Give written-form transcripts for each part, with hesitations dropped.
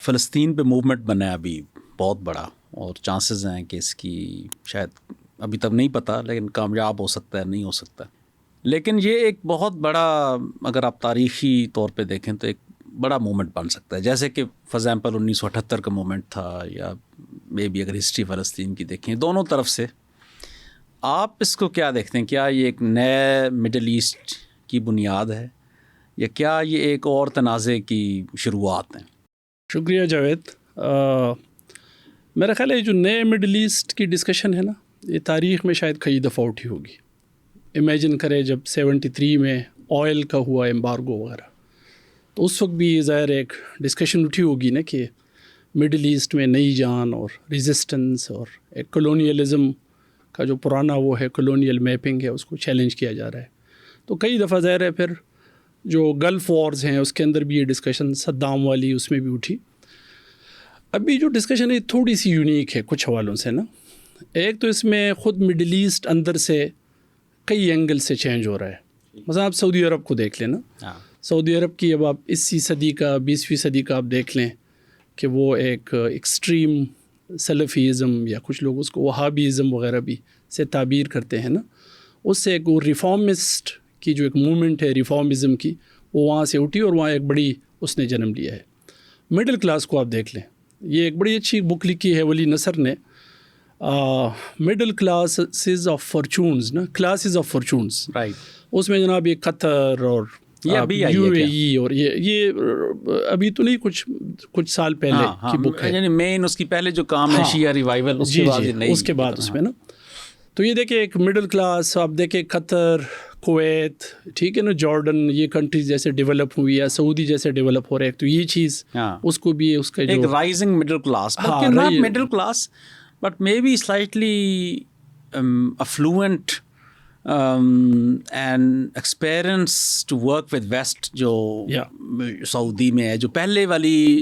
فلسطین پہ موومنٹ بنا ہے ابھی بہت بڑا، اور چانسز ہیں کہ اس کی شاید ابھی تک نہیں پتہ، لیکن کامیاب ہو سکتا ہے، نہیں ہو سکتا. لیکن یہ ایک بہت بڑا، اگر آپ تاریخی طور پہ دیکھیں تو ایک بڑا موومنٹ بن سکتا ہے، جیسے کہ فار ایگزامپل 1978 کا موومنٹ تھا، یا مے بی اگر ہسٹری فلسطین کی دیکھیں دونوں طرف سے. آپ اس کو کیا دیکھتے ہیں؟ کیا یہ ایک نئے مڈل ایسٹ کی بنیاد ہے، یا کیا یہ ایک اور تنازع کی شروعات ہیں؟ شکریہ جاوید. میرا خیال ہے جو نئے مڈل ایسٹ کی ڈسکشن ہے نا، یہ تاریخ میں شاید کئی دفعہ اٹھی ہوگی. امیجن کرے جب 73 میں آئل کا ہوا ایمبارگو وغیرہ، تو اس وقت بھی ظاہر ایک ڈسکشن اٹھی ہوگی نا کہ مڈل ایسٹ میں نئی جان اور ریزسٹنس اور ایک کلونیلزم کا جو پرانا وہ ہے کلونیل میپنگ ہے، اس کو چیلنج کیا جا رہا ہے. تو کئی دفعہ ظاہر ہے پھر جو گلف وارز ہیں اس کے اندر بھی یہ ڈسکشن صدام والی اس میں بھی اٹھی. ابھی جو ڈسکشن ہے تھوڑی سی یونیک ہے کچھ حوالوں سے نا. ایک تو اس میں خود مڈل ایسٹ اندر سے کئی اینگل سے چینج ہو رہا ہے. مثلا آپ سعودی عرب کو دیکھ لیں نا، سعودی عرب کی اب آپ 20 صدی کا 20ویں صدی کا آپ دیکھ لیں کہ وہ ایک ایکسٹریم سلفیزم، یا کچھ لوگ اس کو وہابیزم وغیرہ بھی سے تعبیر کرتے ہیں نا، اس سے ایک وہ ریفارمسٹ کی جو ایک موومنٹ ہے ریفارمزم کی، وہ وہاں سے اٹھی اور وہاں ایک بڑی اس نے جنم لیا ہے. مڈل کلاس کو آپ دیکھ لیں، یہ ایک بڑی اچھی بک لکھی ہے ولی نصر نے، مڈل کلاسز آف فارچونز نا، کلاسز آف فارچونز. اس میں جناب یہ قطر اور UAE اور یہ ابھی تو نہیں، کچھ سال پہلے کی بک ہے، یعنی مین اس کی پہلے جو کام ہے شیعہ ریوائول، اس کے بعد اس میں نا. تو یہ دیکھیں ایک مڈل کلاس، آپ دیکھیں قطر، کویت، ٹھیک ہے نا، جارڈن، یہ کنٹریز جیسے ڈیولپ ہوئی یا سعودی جیسے ڈیولپ ہو رہے ہیں، تو یہ چیز اس کو بھی اس کا ایک rising middle class, not middle class but may be slightly affluent and experience to work with West, جو سعودی میں ہے، جو پہلے والی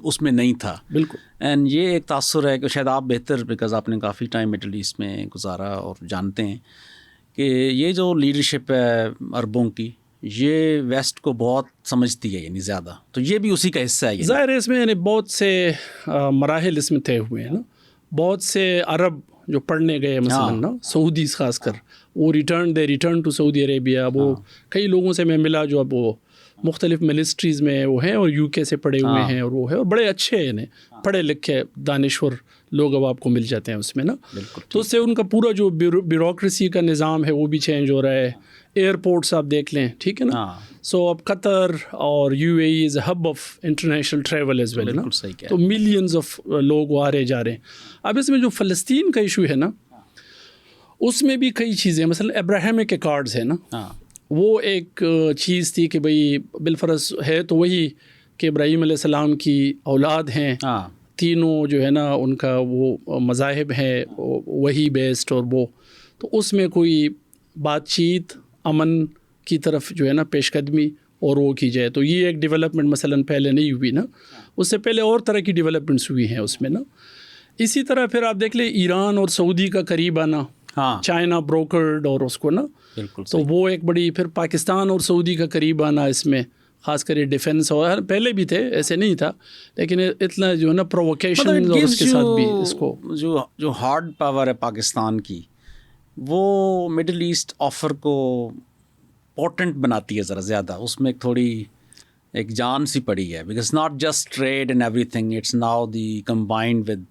اس میں نہیں تھا. بالکل. اینڈ یہ ایک تاثر ہے کہ شاید آپ بہتر، بیکاز آپ نے کافی ٹائم مڈل ایسٹ میں گزارا اور جانتے ہیں کہ یہ جو لیڈرشپ ہے عربوں کی، یہ ویسٹ کو بہت سمجھتی ہے، یعنی زیادہ، تو یہ بھی اسی کا حصہ ہے. ظاہر ہے اس میں یعنی بہت سے مراحل اس میں طے ہوئے ہیں نا. بہت سے عرب جو پڑھنے گئے مثلاً نا، سعودیز خاص کر، وہ ریٹرن ٹو سعودی عربیہ. وہ کئی لوگوں سے میں ملا جو اب وہ مختلف منسٹریز میں وہ ہیں اور UK سے پڑھے ہوئے ہیں، اور وہ ہے، اور بڑے اچھے یعنی پڑھے لکھے دانشور لوگ اب آپ کو مل جاتے ہیں اس میں نا. تو اس سے ان کا پورا جو بیوروکریسی کا نظام ہے وہ بھی چینج ہو رہا ہے. ایئرپورٹس آپ دیکھ لیں، ٹھیک ہے نا. سو اب قطر اور UAE is a hub of international travel as well نا. تو ملینز آف لوگ وہ آ رہے جا رہے ہیں. اب اس میں جو فلسطین کا ایشو ہے نا، اس میں بھی کئی چیزیں، مثلا ابراہیمک ایکارڈز ہے نا، وہ ایک چیز تھی کہ بھئی بالفرض ہے تو وہی کہ ابراہیم علیہ السلام کی اولاد ہیں، تینوں جو ہے نا ان کا وہ مذاہب ہے وہی بیسڈ، اور وہ تو اس میں کوئی بات چیت امن کی طرف جو ہے نا پیش قدمی اور وہ کی جائے. تو یہ ایک ڈیولپمنٹ مثلا پہلے نہیں ہوئی نا، اس سے پہلے اور طرح کی ڈیولپمنٹس ہوئی ہیں اس میں نا. اسی طرح پھر آپ دیکھ لیں ایران اور سعودی کا قریب آنا، چائنا بروکرڈ اور اس کو نا، تو وہ ایک بڑی، پھر پاکستان اور سعودی کا قریب آنا اس میں، خاص کر ڈیفنس، اور پہلے بھی تھے ایسے نہیں تھا، لیکن اتنا جو ہے نا پرووکیشن اور اس کے ساتھ بھی اس کو جو ہارڈ پاور ہے پاکستان کی، وہ مڈل ایسٹ آفر کو پورٹنٹ بناتی ہے ذرا زیادہ. اس میں تھوڑی ایک جان سی پڑی ہے، because not just trade and everything, it's now the combined with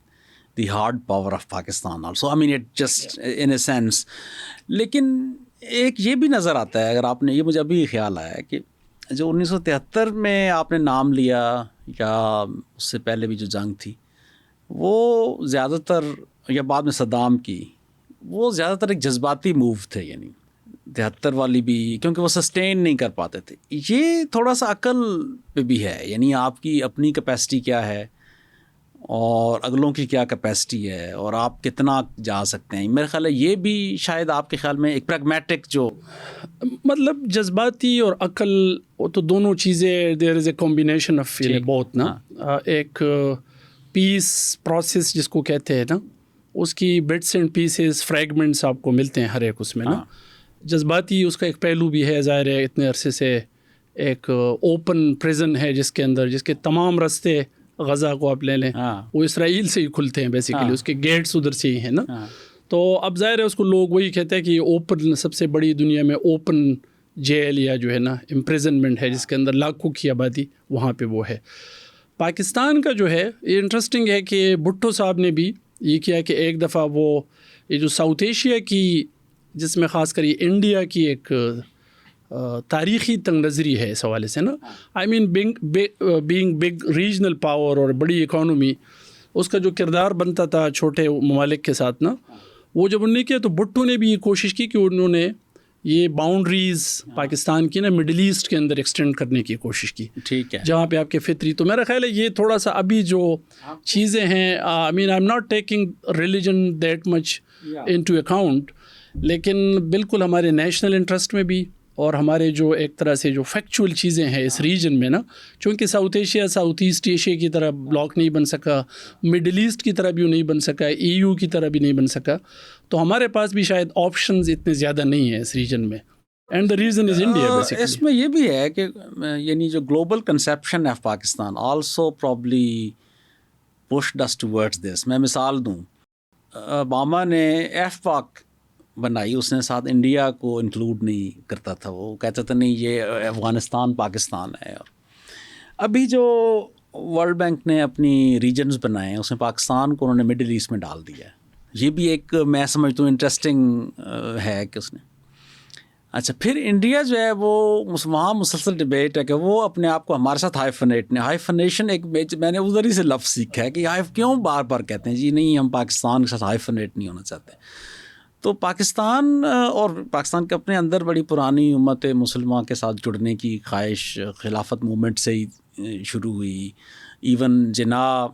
the hard power of Pakistan also. I mean it just in a sense. لیکن ایک یہ بھی نظر آتا ہے، اگر آپ نے، یہ مجھے ابھی خیال آیا کہ جو 1973 میں آپ نے نام لیا، یا اس سے پہلے بھی جو جنگ تھی، وہ زیادہ تر، یا بعد میں صدام کی، وہ زیادہ تر ایک جذباتی موو تھے. یعنی 73 والی بھی، کیونکہ وہ سسٹین نہیں کر پاتے تھے. یہ تھوڑا سا عقل پہ بھی ہے، یعنی آپ کی اپنی کیپیسٹی کیا ہے اور اگلوں کی کیا کیپیسٹی ہے، اور آپ کتنا جا سکتے ہیں. میرا خیال ہے یہ بھی شاید آپ کے خیال میں ایک پریگمیٹک، جو مطلب جذباتی اور عقل، وہ تو دونوں چیزیں، دیر از اے کمبینیشن آف بہت نا. ایک پیس پروسیس جس کو کہتے ہیں نا، اس کی بٹس اینڈ پیسز، فریگمنٹس آپ کو ملتے ہیں ہر ایک اس میں نا. جذباتی اس کا ایک پہلو بھی ہے، ظاہر ہے اتنے عرصے سے ایک اوپن پریزن ہے جس کے اندر، جس کے تمام راستے غزہ کو آپ لے لیں, وہ اسرائیل سے ہی کھلتے ہیں بیسیکلی, اس کے گیٹس ادھر سے ہی ہیں نا. تو اب ظاہر ہے اس کو لوگ وہی کہتے ہیں کہ یہ اوپن, سب سے بڑی دنیا میں اوپن جیل یا جو ہے نا امپریزنمنٹ ہے, جس کے اندر لاکھوں کی آبادی وہاں پہ وہ ہے. پاکستان کا جو ہے یہ انٹرسٹنگ ہے کہ بھٹو صاحب نے بھی یہ کیا کہ ایک دفعہ وہ یہ جو ساؤتھ ایشیا کی, جس میں خاص کر یہ انڈیا کی ایک تاریخی تنگ نظری ہے اس حوالے سے نا, آئی مین بینگ بگ ریجنل پاور اور بڑی اکانومی, اس کا جو کردار بنتا تھا چھوٹے ممالک کے ساتھ نا, وہ جب انہوں نے کیا تو بھٹو نے بھی یہ کوشش کی کہ انہوں نے یہ باؤنڈریز پاکستان کی نا مڈل ایسٹ کے اندر ایکسٹینڈ کرنے کی کوشش کی, ٹھیک ہے, جہاں پہ آپ کے فطری. تو میرا خیال ہے یہ تھوڑا سا ابھی جو چیزیں ہیں, I mean I am not taking religion that much into account, لیکن بالکل ہمارے نیشنل انٹرسٹ میں بھی اور ہمارے جو ایک طرح سے جو فیکچول چیزیں ہیں اس ریجن میں نا, چونکہ South Asia South East Asia کی طرح بلاک نہیں بن سکا, مڈل ایسٹ کی طرح بھی نہیں بن سکا, EU کی طرح بھی نہیں بن سکا, تو ہمارے پاس بھی شاید آپشنز اتنے زیادہ نہیں ہیں اس ریجن میں. And the reason is India basically. اس میں یہ بھی ہے کہ یعنی جو global conception of Pakistan also probably pushed us towards this. میں مثال دوں, اوباما نے ایف پاک بنائی, اس نے ساتھ انڈیا کو انکلوڈ نہیں کرتا تھا, وہ کہتا تھا نہیں یہ افغانستان پاکستان ہے. اور ابھی جو ورلڈ بینک نے اپنی ریجنز بنائے ہیں اس میں پاکستان کو انہوں نے مڈل ایسٹ میں ڈال دیا ہے. یہ بھی ایک میں سمجھتا ہوں انٹرسٹنگ ہے کہ اس نے. اچھا, پھر انڈیا جو ہے وہ وہاں مسلسل ڈبیٹ ہے کہ وہ اپنے آپ کو ہمارے ساتھ ہائیفنیشن ایک میں نے ادھر ہی سے لفظ سیکھا ہے کہ کیوں بار بار کہتے ہیں جی نہیں ہم پاکستان کے ساتھ ہائیفنیٹ نہیں ہونا چاہتے. تو پاکستان اور پاکستان کے اپنے اندر بڑی پرانی امت مسلمہ کے ساتھ جڑنے کی خواہش خلافت موومنٹ سے ہی شروع ہوئی. ایون جناح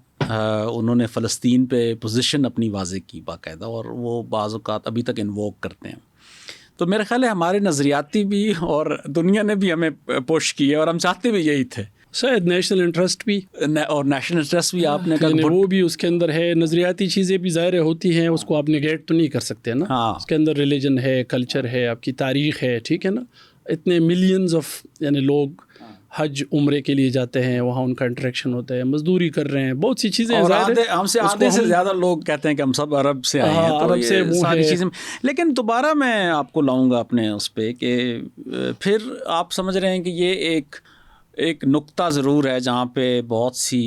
انہوں نے فلسطین پہ پوزیشن اپنی واضح کی باقاعدہ, اور وہ بعض اوقات ابھی تک انووک کرتے ہیں. تو میرے خیال ہے ہمارے نظریاتی بھی اور دنیا نے بھی ہمیں پوش کی ہے, اور ہم چاہتے بھی یہی تھے. شاید نیشنل انٹرسٹ بھی اور نیشنل انٹرسٹ بھی آپ نے کہا وہ بھی اس کے اندر ہے. نظریاتی چیزیں بھی ظاہر ہوتی ہیں, اس کو آپ نگیٹ تو نہیں کر سکتے نا. اس کے اندر ریلیجن ہے, کلچر ہے, آپ کی تاریخ ہے, ٹھیک ہے نا. اتنے ملینز آف یعنی لوگ حج عمرے کے لیے جاتے ہیں, وہاں ان کا انٹریکشن ہوتا ہے, مزدوری کر رہے ہیں, بہت سی چیزیں. ہم سے آدھے سے زیادہ لوگ کہتے ہیں کہ ہم سب عرب سے آئے ہیں, عرب سے ساری چیزیں. لیکن دوبارہ میں آپ کو لاؤں گا اپنے اس پہ کہ پھر آپ سمجھ رہے ہیں کہ یہ ایک نقطہ ضرور ہے جہاں پہ بہت سی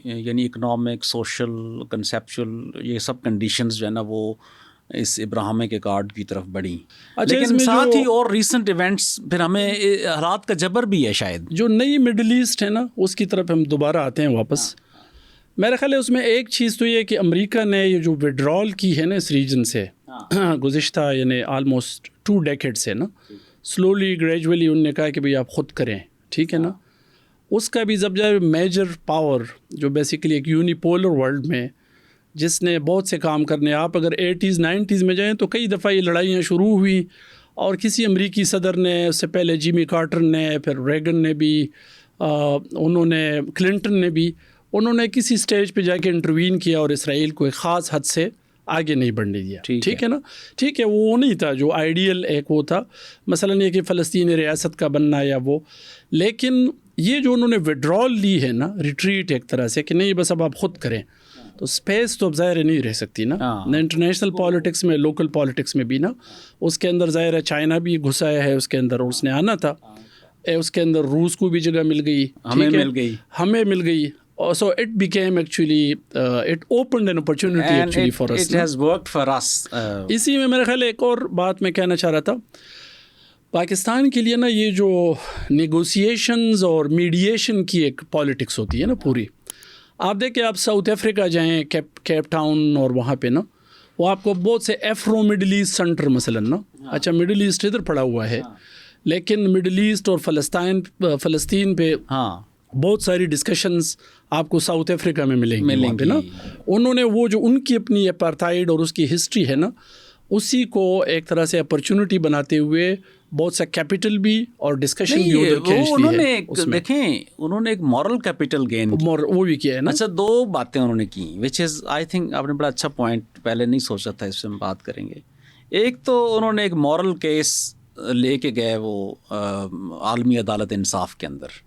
یعنی اکنامک سوشل کنسیپچول یہ سب کنڈیشنز جو ہے نا وہ اس ابراہیمک کارڈ کی طرف بڑھی. لیکن ساتھ ہی اور ریسنٹ ایونٹس پھر ہمیں حالات کا جبر بھی ہے شاید. جو نئی مڈل ایسٹ ہے نا اس کی طرف ہم دوبارہ آتے ہیں واپس. میرا خیال ہے اس میں ایک چیز تو یہ کہ امریکہ نے یہ جو وڈرال کی ہے نا اس ریجن سے گزشتہ یعنی آلموسٹ 2 ڈیکیڈ سے نا, سلولی گریجولی انہوں نے کہا کہ بھئی آپ خود کریں, ٹھیک ہے نا. اس کا بھی جب جائے میجر پاور جو بیسیکلی ایک یونیپولر ورلڈ میں جس نے بہت سے کام کرنے, آپ اگر 80s 90s میں جائیں تو کئی دفعہ یہ لڑائیاں شروع ہوئی, اور کسی امریکی صدر نے, اس سے پہلے جیمی کارٹر نے, پھر ریگن نے بھی, انہوں نے کلنٹن نے بھی, انہوں نے کسی سٹیج پہ جا کے انٹروین کیا اور اسرائیل کو ایک خاص حد سے آگے نہیں بڑھنے دیا. ٹھیک ہے نا, ٹھیک ہے, وہ نہیں تھا جو آئیڈیل ایک وہ تھا مثلاً یہ کہ فلسطینی ریاست کا بننا یا وہ. لیکن یہ جو انہوں نے وڈرال لی ہے نا, ریٹریٹ ایک طرح سے کہ نہیں بس اب آپ خود کریں, تو اسپیس تو اب ظاہر نہیں رہ سکتی نا انٹرنیشنل پالیٹکس میں, لوکل پالیٹکس میں بھی نا. اس کے اندر ظاہر ہے چائنا بھی گھسا ہے اس کے اندر, اور اس نے آنا تھا. اس کے اندر روس کو بھی جگہ مل گئی, ہمیں مل گئی. So it became actually it opened an opportunity actually for us. It has worked for us. اسی میں میرا خیال ایک اور بات میں کہنا چاہ رہا تھا, پاکستان کے لیے نا یہ جو نیگوسیشنز اور میڈیشن کی ایک پالیٹکس ہوتی ہے نا پوری. آپ دیکھیں آپ ساؤتھ افریقہ جائیں, کیپ ٹاؤن, اور وہاں پہ نا وہ آپ کو بہت سے ایفرو مڈل ایسٹ سینٹر مثلاً نا, اچھا مڈل ایسٹ ادھر پڑا ہوا ہے, لیکن مڈل ایسٹ اور فلسطین پہ بہت ساری ڈسکشنز آپ کو ساؤتھ افریقہ میں ملیں گی نا. انہوں نے وہ جو ان کی اپنی اپارتھائڈ اور اس کی ہسٹری ہے نا, اسی کو ایک طرح سے اپرچونٹی بناتے ہوئے بہت سا کیپٹل بھی اور ڈسکشن بھی ادھر کھینچ لی ہے. دیکھیں انہوں نے ایک مورل کیپٹل گین وہ بھی کیا ہے نا. اچھا 2 باتیں انہوں نے کی وچ از آئی تھنک آپ نے بڑا اچھا پوائنٹ پہلے نہیں سوچا تھا, اس سے ہم بات کریں گے. ایک تو انہوں نے ایک مورل کیس لے کے گئے وہ عالمی عدالت انصاف کے اندر,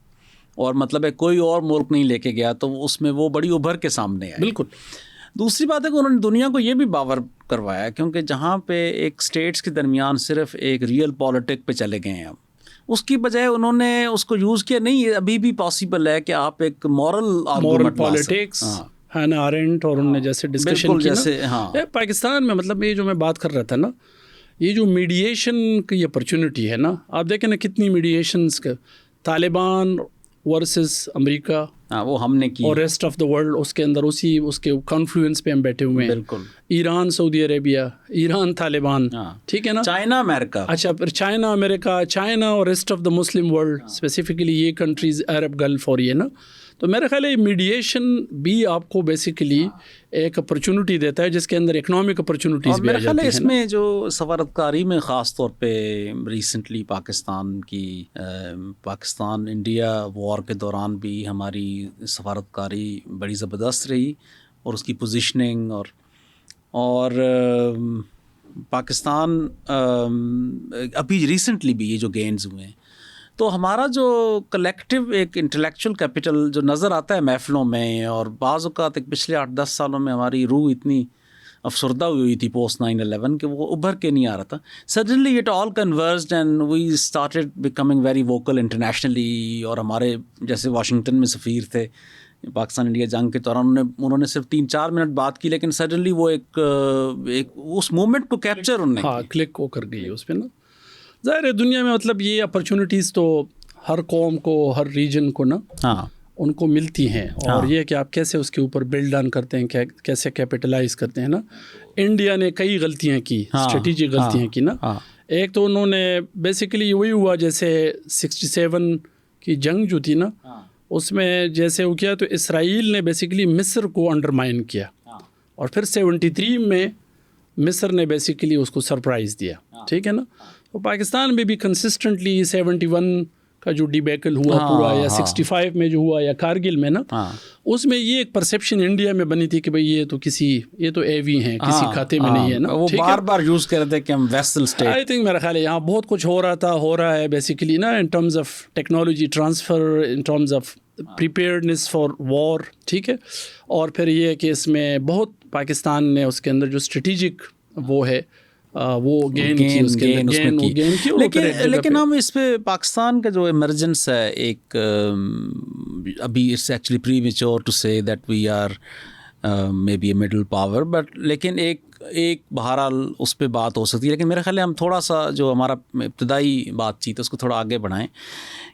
اور مطلب ہے کوئی اور ملک نہیں لے کے گیا, تو اس میں وہ بڑی ابھر کے سامنے آئی. بالکل. دوسری بات ہے کہ انہوں نے دنیا کو یہ بھی باور کروایا, کیونکہ جہاں پہ ایک اسٹیٹس کے درمیان صرف ایک ریئل پالیٹک پہ چلے گئے ہیں, اب اس کی بجائے انہوں نے اس کو یوز کیا. نہیں, یہ ابھی بھی پاسبل ہے کہ آپ ایک مورل پالیٹکس, ہینا آرینٹ اور انہوں نے جیسے ڈسکشن کی جیسے پاکستان میں, مطلب یہ جو میں بات کر رہا تھا نا, یہ جو میڈیشن کی اپرچونٹی ہے نا, آپ دیکھیں نا کتنی میڈیشنس کا, طالبان ورسز امریکہ, وہ ہم نے کی, اور ریسٹ آف دا ورلڈ اس کے اندر اس کے کانفلوئنس پہ ہم بیٹھے ہوئے ہیں. بالکل. ایران سعودی عربیہ, ایران طالبان, ٹھیک ہے نا, چائنا امریکہ, اچھا پھر چائنا امریکہ, چائنا اور rest of the Muslim world, specifically یہ کنٹریز عرب گلف اور یہ نا. تو میرا خیال ہے میڈیشن بھی آپ کو بیسیکلی ایک اپرچونٹی دیتا ہے جس کے اندر اکنامک اپرچونٹیز بھی آ جاتی ہیں. میرا خیال ہے اس میں جو سفارتکاری میں خاص طور پہ ریسنٹلی پاکستان انڈیا وار کے دوران بھی ہماری سفارتکاری بڑی زبردست رہی, اور اس کی پوزیشننگ اور پاکستان ابھی ریسنٹلی بھی یہ جو گینز ہوئے ہیں, تو ہمارا جو کلیکٹیو ایک انٹلیکچوئل کیپٹل جو نظر آتا ہے محفلوں میں, اور بعض اوقات ایک پچھلے 8-10 سالوں میں ہماری روح اتنی افسردہ ہوئی تھی پوسٹ 9/11 کہ وہ ابھر کے نہیں آ رہا تھا. Suddenly it all converged and we started becoming very vocal internationally. اور ہمارے جیسے واشنگٹن میں سفیر تھے پاکستان انڈیا جنگ کے دوران, انہوں نے صرف 3-4 منٹ بات کی, لیکن سڈنلی وہ ایک اس مومنٹ کو کیپچر انہوں نے کلک ہو کر گئی اس پہ نا. ظاہر ہے دنیا میں مطلب یہ اپرچونیٹیز تو ہر قوم کو, ہر ریجن کو نا ان کو ملتی ہیں, اور یہ کہ آپ کیسے اس کے اوپر بلڈ آن کرتے ہیں, کیسے کیپٹلائز کرتے ہیں نا. انڈیا نے کئی غلطیاں کی, اسٹریٹجک غلطیاں کی نا. ایک تو انہوں نے بیسیکلی وہی ہوا جیسے 67 کی جنگ جو تھی نا, اس میں جیسے وہ کیا, تو اسرائیل نے بیسیکلی مصر کو انڈرمائن کیا, اور پھر 73 میں مصر نے بیسیکلی اس کو سرپرائز دیا, ٹھیک ہے نا. تو پاکستان میں بھی کنسسٹنٹلی 71 کا جو ڈیبیکل ہوا پورا, یا 65 میں جو ہوا, یا کارگل میں نا, اس میں یہ ایک پرسیپشن انڈیا میں بنی تھی کہ بھئی یہ تو اے وی ہیں, کسی کھاتے میں نہیں ہے نا. وہ بار بار یوز کر رہے تھے کہ ہم ویسل اسٹیٹ. آئی تھنک میرا خیال ہے یہاں بہت کچھ ہو رہا ہے بیسیکلی نا, in terms of technology transfer, in terms of preparedness for war, ٹھیک ہے. اور پھر یہ کہ اس میں بہت پاکستان نے اس کے اندر جو اسٹریٹجک وہ ہے وہ گین کی. لیکن ہم اس پہ پاکستان کا جو ایمرجنس ہے ایک, ابھی it's actually premature to say that we are maybe a middle power, but لیکن ایک بہرحال اس پہ بات ہو سکتی ہے. لیکن میرا خیال ہے ہم تھوڑا سا جو ہمارا ابتدائی بات چیت ہے اس کو تھوڑا آگے بڑھائیں,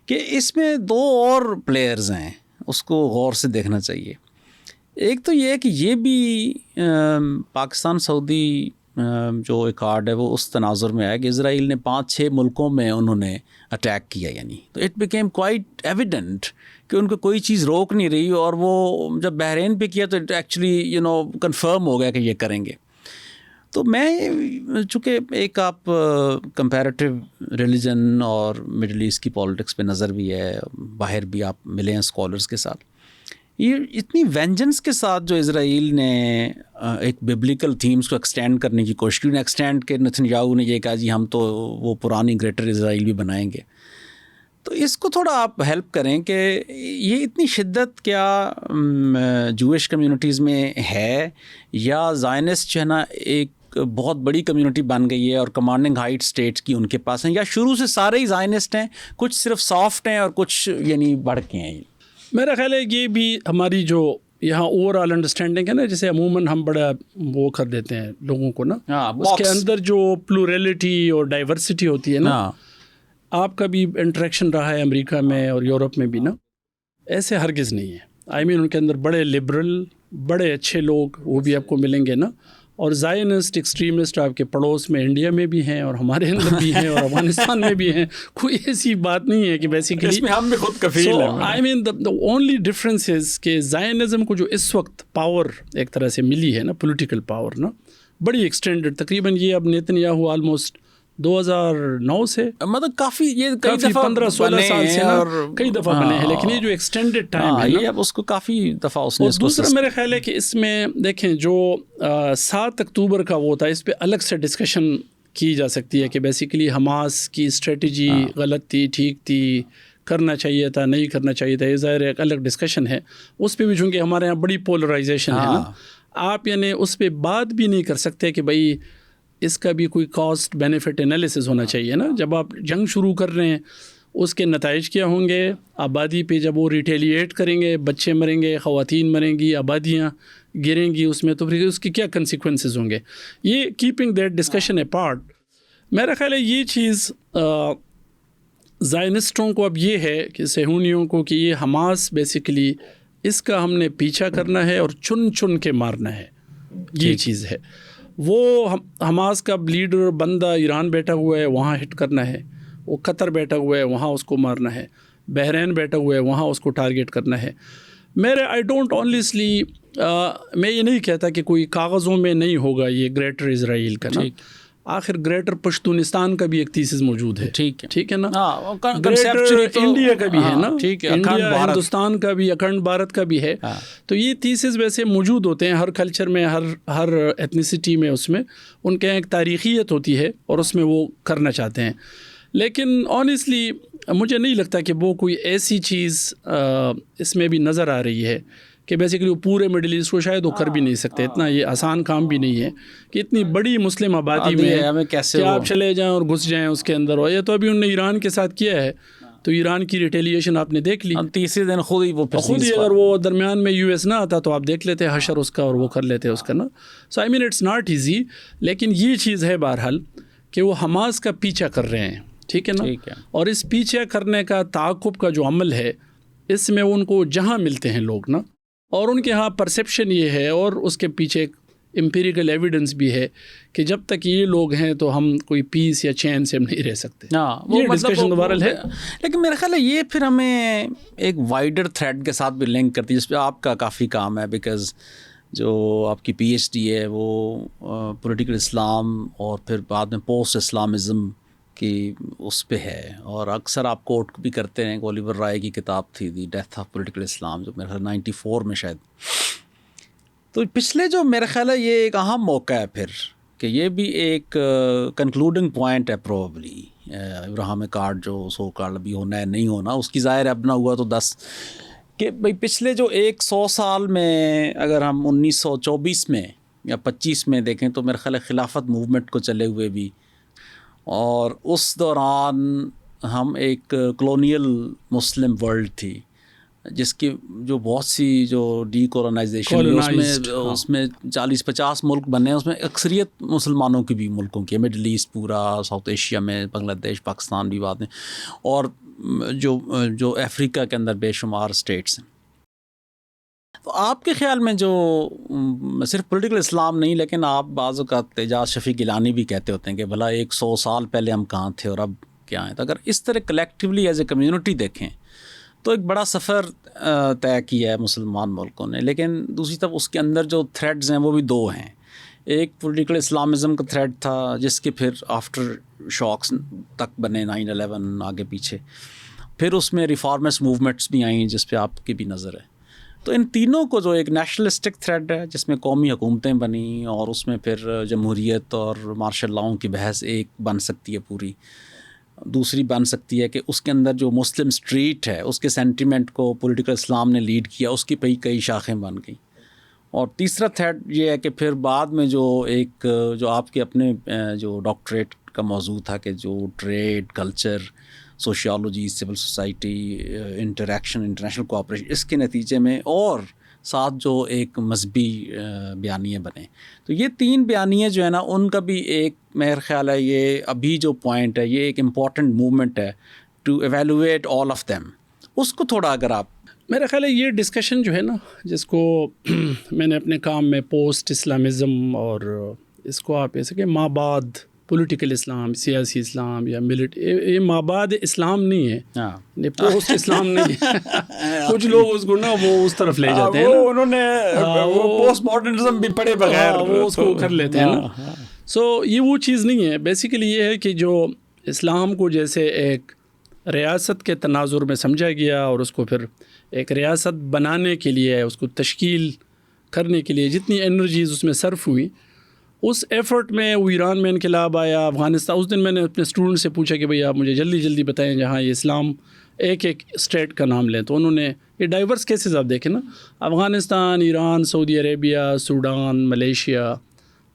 کہ اس میں 2 اور پلیئرز ہیں, اس کو غور سے دیکھنا چاہیے. ایک تو یہ ہے کہ یہ بھی پاکستان سعودی جو ایکارڈ ہے وہ اس تناظر میں آیا کہ اسرائیل نے 5-6 ملکوں میں انہوں نے اٹیک کیا, یعنی تو اٹ بیکیم کوائٹ ایویڈنٹ کہ ان کو کوئی چیز روک نہیں رہی. اور وہ جب بحرین پہ کیا تو ایکچولی کنفرم ہو گیا کہ یہ کریں گے. تو میں چونکہ ایک آپ کمپیریٹیو ریلیجن اور مڈل ایسٹ کی پالیٹکس پہ نظر بھی ہے, باہر بھی آپ ملے ہیں اسکالرس کے ساتھ, یہ اتنی وینجنس کے ساتھ جو اسرائیل نے ایک بیبلیکل تھیمز کو ایکسٹینڈ کرنے کی کوشش کی, ایکسٹینڈ کے نتنیاہو نے یہ کہا جی ہم تو وہ پرانی گریٹر اسرائیل بھی بنائیں گے. تو اس کو تھوڑا آپ ہیلپ کریں کہ یہ اتنی شدت کیا جوئش کمیونٹیز میں ہے, یا زائنسٹ جو ہے نا ایک بہت بڑی کمیونٹی بن گئی ہے اور کمانڈنگ ہائٹ اسٹیٹس کی ان کے پاس ہیں, یا شروع سے سارے ہی زائنسٹ ہیں, کچھ صرف سافٹ ہیں اور کچھ یعنی بڑھ کے ہیں. میرا خیال ہے یہ بھی ہماری جو یہاں اوور آل انڈرسٹینڈنگ ہے نا, جیسے عموماً ہم بڑا وہ کر دیتے ہیں لوگوں کو نا, اس کے اندر جو پلورلٹی اور ڈائیورسٹی ہوتی ہے نا, آپ کا بھی انٹریکشن رہا ہے امریکہ میں اور یورپ میں بھی نا, ایسے ہرگز نہیں ہے. آئی مین ان کے اندر بڑے لبرل, بڑے اچھے لوگ وہ بھی آپ کو ملیں گے نا, اور زائنسٹ ایکسٹریمسٹ آپ کے پڑوس میں انڈیا میں بھی ہیں, اور ہمارے اندر بھی ہیں, اور افغانستان میں بھی ہیں. کوئی ایسی بات نہیں ہے کہ بیسیکلی اس میں ہم بھی خود کفیل ہیں. I main the only difference is کہ زائنزم کو جو اس وقت پاور ایک طرح سے ملی ہے نا, پولیٹیکل پاور نا, بڑی ایکسٹینڈڈ, تقریباً یہ اب نیتنیاہو آلموسٹ 2009 سے مطلب کافی یہ کئی دفعہ 15-16 سال سے نا کئی دفعہ بنے ہیں, لیکن یہ جو ایکسٹینڈڈ ٹائم ہے یہ اب اس کو کافی دفعہ اس نے. اور دوسرا میرا خیال ہے کہ اس میں دیکھیں جو 7 اکتوبر کا وہ تھا, اس پہ الگ سے ڈسکشن کی جا سکتی ہے کہ بیسیکلی حماس کی اسٹریٹجی غلط تھی, ٹھیک تھی, کرنا چاہیے تھا نہیں کرنا چاہیے تھا، یہ ظاہر ایک الگ ڈسکشن ہے اس پہ بھی، چونکہ ہمارے یہاں بڑی پولرائزیشن ہے نا، آپ یعنی اس پہ بات بھی نہیں کر سکتے کہ بھائی اس کا بھی کوئی کاسٹ بینیفٹ انالیسس ہونا چاہیے نا. جب آپ جنگ شروع کر رہے ہیں اس کے نتائج کیا ہوں گے؟ آبادی پہ جب وہ ریٹیلیٹ کریں گے، بچے مریں گے، خواتین مریں گی، آبادیاں گریں گی اس میں، تو پھر اس کی کیا کنسیکوینسز ہوں گے؟ یہ keeping that discussion a part, میرا خیال ہے یہ چیز زائنسٹوں کو اب یہ ہے کہ صہیونیوں کو کہ یہ حماس بیسیکلی اس کا ہم نے پیچھا کرنا ہے اور چن چن کے مارنا ہے، یہ چیز ہے. وہ حماس کا لیڈر بندہ ایران بیٹھا ہوا ہے، وہاں ہٹ کرنا ہے، وہ قطر بیٹھا ہوا ہے، وہاں اس کو مارنا ہے، بحرین بیٹھا ہوا ہے، وہاں اس کو ٹارگیٹ کرنا ہے. آئی ڈونٹ آنیسٹلی میں یہ نہیں کہتا کہ کوئی کاغذوں میں نہیں ہوگا یہ گریٹر اسرائیل کا نا، آخر گریٹر پشتونستان کا بھی ایک تھیسس موجود ہے، ٹھیک ہے نا، گریٹر انڈیا کا بھی ہے نا، انڈیا ہندوستان کا بھی، اکھنڈ بھارت کا بھی ہے. تو یہ تھیسس ویسے موجود ہوتے ہیں ہر کلچر میں، ہر ایتھنیسٹی میں، اس میں ان کے ایک تاریخیت ہوتی ہے اور اس میں وہ کرنا چاہتے ہیں. لیکن آنیسٹلی مجھے نہیں لگتا کہ وہ کوئی ایسی چیز اس میں بھی نظر آ رہی ہے کہ بیسیکلی وہ پورے مڈل ایسٹ کو شاید وہ کر بھی نہیں سکتے. اتنا یہ آسان کام بھی نہیں ہے کہ اتنی بڑی مسلم آبادی میں کہ آپ چلے جائیں اور گھس جائیں اس کے اندر. یہ تو ابھی انہوں نے ایران کے ساتھ کیا ہے، تو ایران کی ریٹیلیشن آپ نے دیکھ لی، تیسرے دن خود ہی اگر وہ درمیان میں یو ایس نہ آتا تو آپ دیکھ لیتے حشر اس کا اور وہ کر لیتے اس کا نا. So I mean it's not easy, لیکن یہ چیز ہے بہرحال کہ وہ حماس کا پیچھا کر رہے ہیں، ٹھیک ہے نا. اور اس پیچھا کرنے کا تعاقب کا جو عمل ہے، اس میں ان کو جہاں ملتے ہیں لوگ نا، اور ان کے ہاں پرسیپشن یہ ہے، اور اس کے پیچھے ایک امپیریکل ایویڈنس بھی ہے کہ جب تک یہ لوگ ہیں تو ہم کوئی پیس یا چین سے ہم نہیں رہ سکتے. وہ ڈسکشن دوبارہ ہے، لیکن میرا خیال ہے یہ پھر ہمیں ایک وائڈر تھریڈ کے ساتھ بھی لنک کرتی ہے جس پہ آپ کا کافی کام ہے، بیکاز جو آپ کی پی ایچ ڈی ہے وہ پولیٹیکل اسلام اور پھر بعد میں پوسٹ اسلامزم کی اس پہ ہے، اور اکثر آپ کوٹ بھی کرتے ہیں. اولیور رائے کی کتاب تھی the death of political Islam, جو میرے خیال 94 میں شاید. تو پچھلے جو میرا خیال ہے یہ ایک اہم موقع ہے پھر کہ یہ بھی ایک کنکلوڈنگ پوائنٹ ہے پروبلی. ابراہیم کارڈ جو سو کارڈ ابھی ہونا ہے نہیں ہونا، اس کی ظاہر اب نہ ہوا تو 10 کہ بھائی پچھلے جو 100 سال میں اگر ہم 1924 میں یا 25 میں دیکھیں تو میرا خیال ہے خلافت موومنٹ کو چلے ہوئے بھی، اور اس دوران ہم ایک کلونیل مسلم ورلڈ تھی جس کی جو بہت سی جو ڈی کولونائزیشن اس میں 40-50 ملک بنے ہیں، اس میں اکثریت مسلمانوں کی بھی ملکوں کی، مڈل ایسٹ پورا، ساؤتھ ایشیا میں بنگلہ دیش، پاکستان بھی بات ہیں، اور جو افریقہ کے اندر بے شمار اسٹیٹس ہیں. تو آپ کے خیال میں جو صرف پولیٹیکل اسلام نہیں، لیکن آپ بعض اوقات اعجاز شفیع گیلانی بھی کہتے ہوتے ہیں کہ بھلا 100 سال پہلے ہم کہاں تھے اور اب کیا ہیں، تو اگر اس طرح کلیکٹیولی ایز اے کمیونٹی دیکھیں تو ایک بڑا سفر طے کیا ہے مسلمان ملکوں نے. لیکن دوسری طرف اس کے اندر جو تھریڈز ہیں وہ بھی 2 ہیں. ایک پولیٹیکل اسلامزم کا تھریڈ تھا جس کے پھر آفٹر شاکس تک بنے 9/11 آگے پیچھے، پھر اس میں ریفارمسٹ موومنٹس بھی آئیں جس پہ آپ کی بھی نظر ہے. تو ان تینوں کو جو ایک نیشنلسٹک تھریڈ ہے جس میں قومی حکومتیں بنیں، اور اس میں پھر جمہوریت اور مارشل لاؤں کی بحث ایک بن سکتی ہے پوری، دوسری بن سکتی ہے کہ اس کے اندر جو مسلم اسٹریٹ ہے اس کے سینٹیمنٹ کو پولیٹیکل اسلام نے لیڈ کیا، اس کی کئی شاخیں بن گئیں. اور تیسرا تھریڈ یہ ہے کہ پھر بعد میں جو آپ کے اپنے جو ڈاکٹریٹ کا موضوع تھا کہ جو trade, culture, sociology, civil society, interaction, international cooperation, اس کے نتیجے میں اور ساتھ جو ایک مذہبی بیانیے بنے. تو یہ 3 بیانیے جو ہے نا، ان کا بھی ایک میرا خیال ہے یہ ابھی جو پوائنٹ ہے یہ ایک امپورٹنٹ موومنٹ ہے to evaluate all of them. اس کو تھوڑا اگر آپ، میرا خیال ہے یہ ڈسکشن جو ہے نا، جس کو میں نے اپنے کام میں پوسٹ اسلامزم، اور اس کو آپ ایسے کہ مابعد پولیٹیکل اسلام، سیاسی اسلام یا یہ مابعد اسلام نہیں ہے، پوسٹ اسلام نہیں ہے. کچھ لوگ اس کو نا وہ اس طرف لے جاتے ہیں، انہوں نے پوسٹ ماڈرنزم بھی پڑھے بغیر وہ اس کو کر لیتے ہیں نا. سو یہ وہ چیز نہیں ہے. بیسیکلی یہ ہے کہ جو اسلام کو جیسے ایک ریاست کے تناظر میں سمجھا گیا، اور اس کو پھر ایک ریاست بنانے کے لیے، اس کو تشکیل کرنے کے لیے جتنی انرجیز اس میں صرف ہوئی، اس ایفرٹ میں وہ ایران میں انقلاب آیا، افغانستان. اس دن میں نے اپنے اسٹوڈنٹ سے پوچھا کہ بھئی آپ مجھے جلدی بتائیں جہاں یہ اسلام ایک ایک اسٹیٹ کا نام لیں تو انہوں نے یہ ڈائیورس کیسز آپ دیکھیں نا، Afghanistan, Iran, Saudi Arabia, Sudan, Malaysia,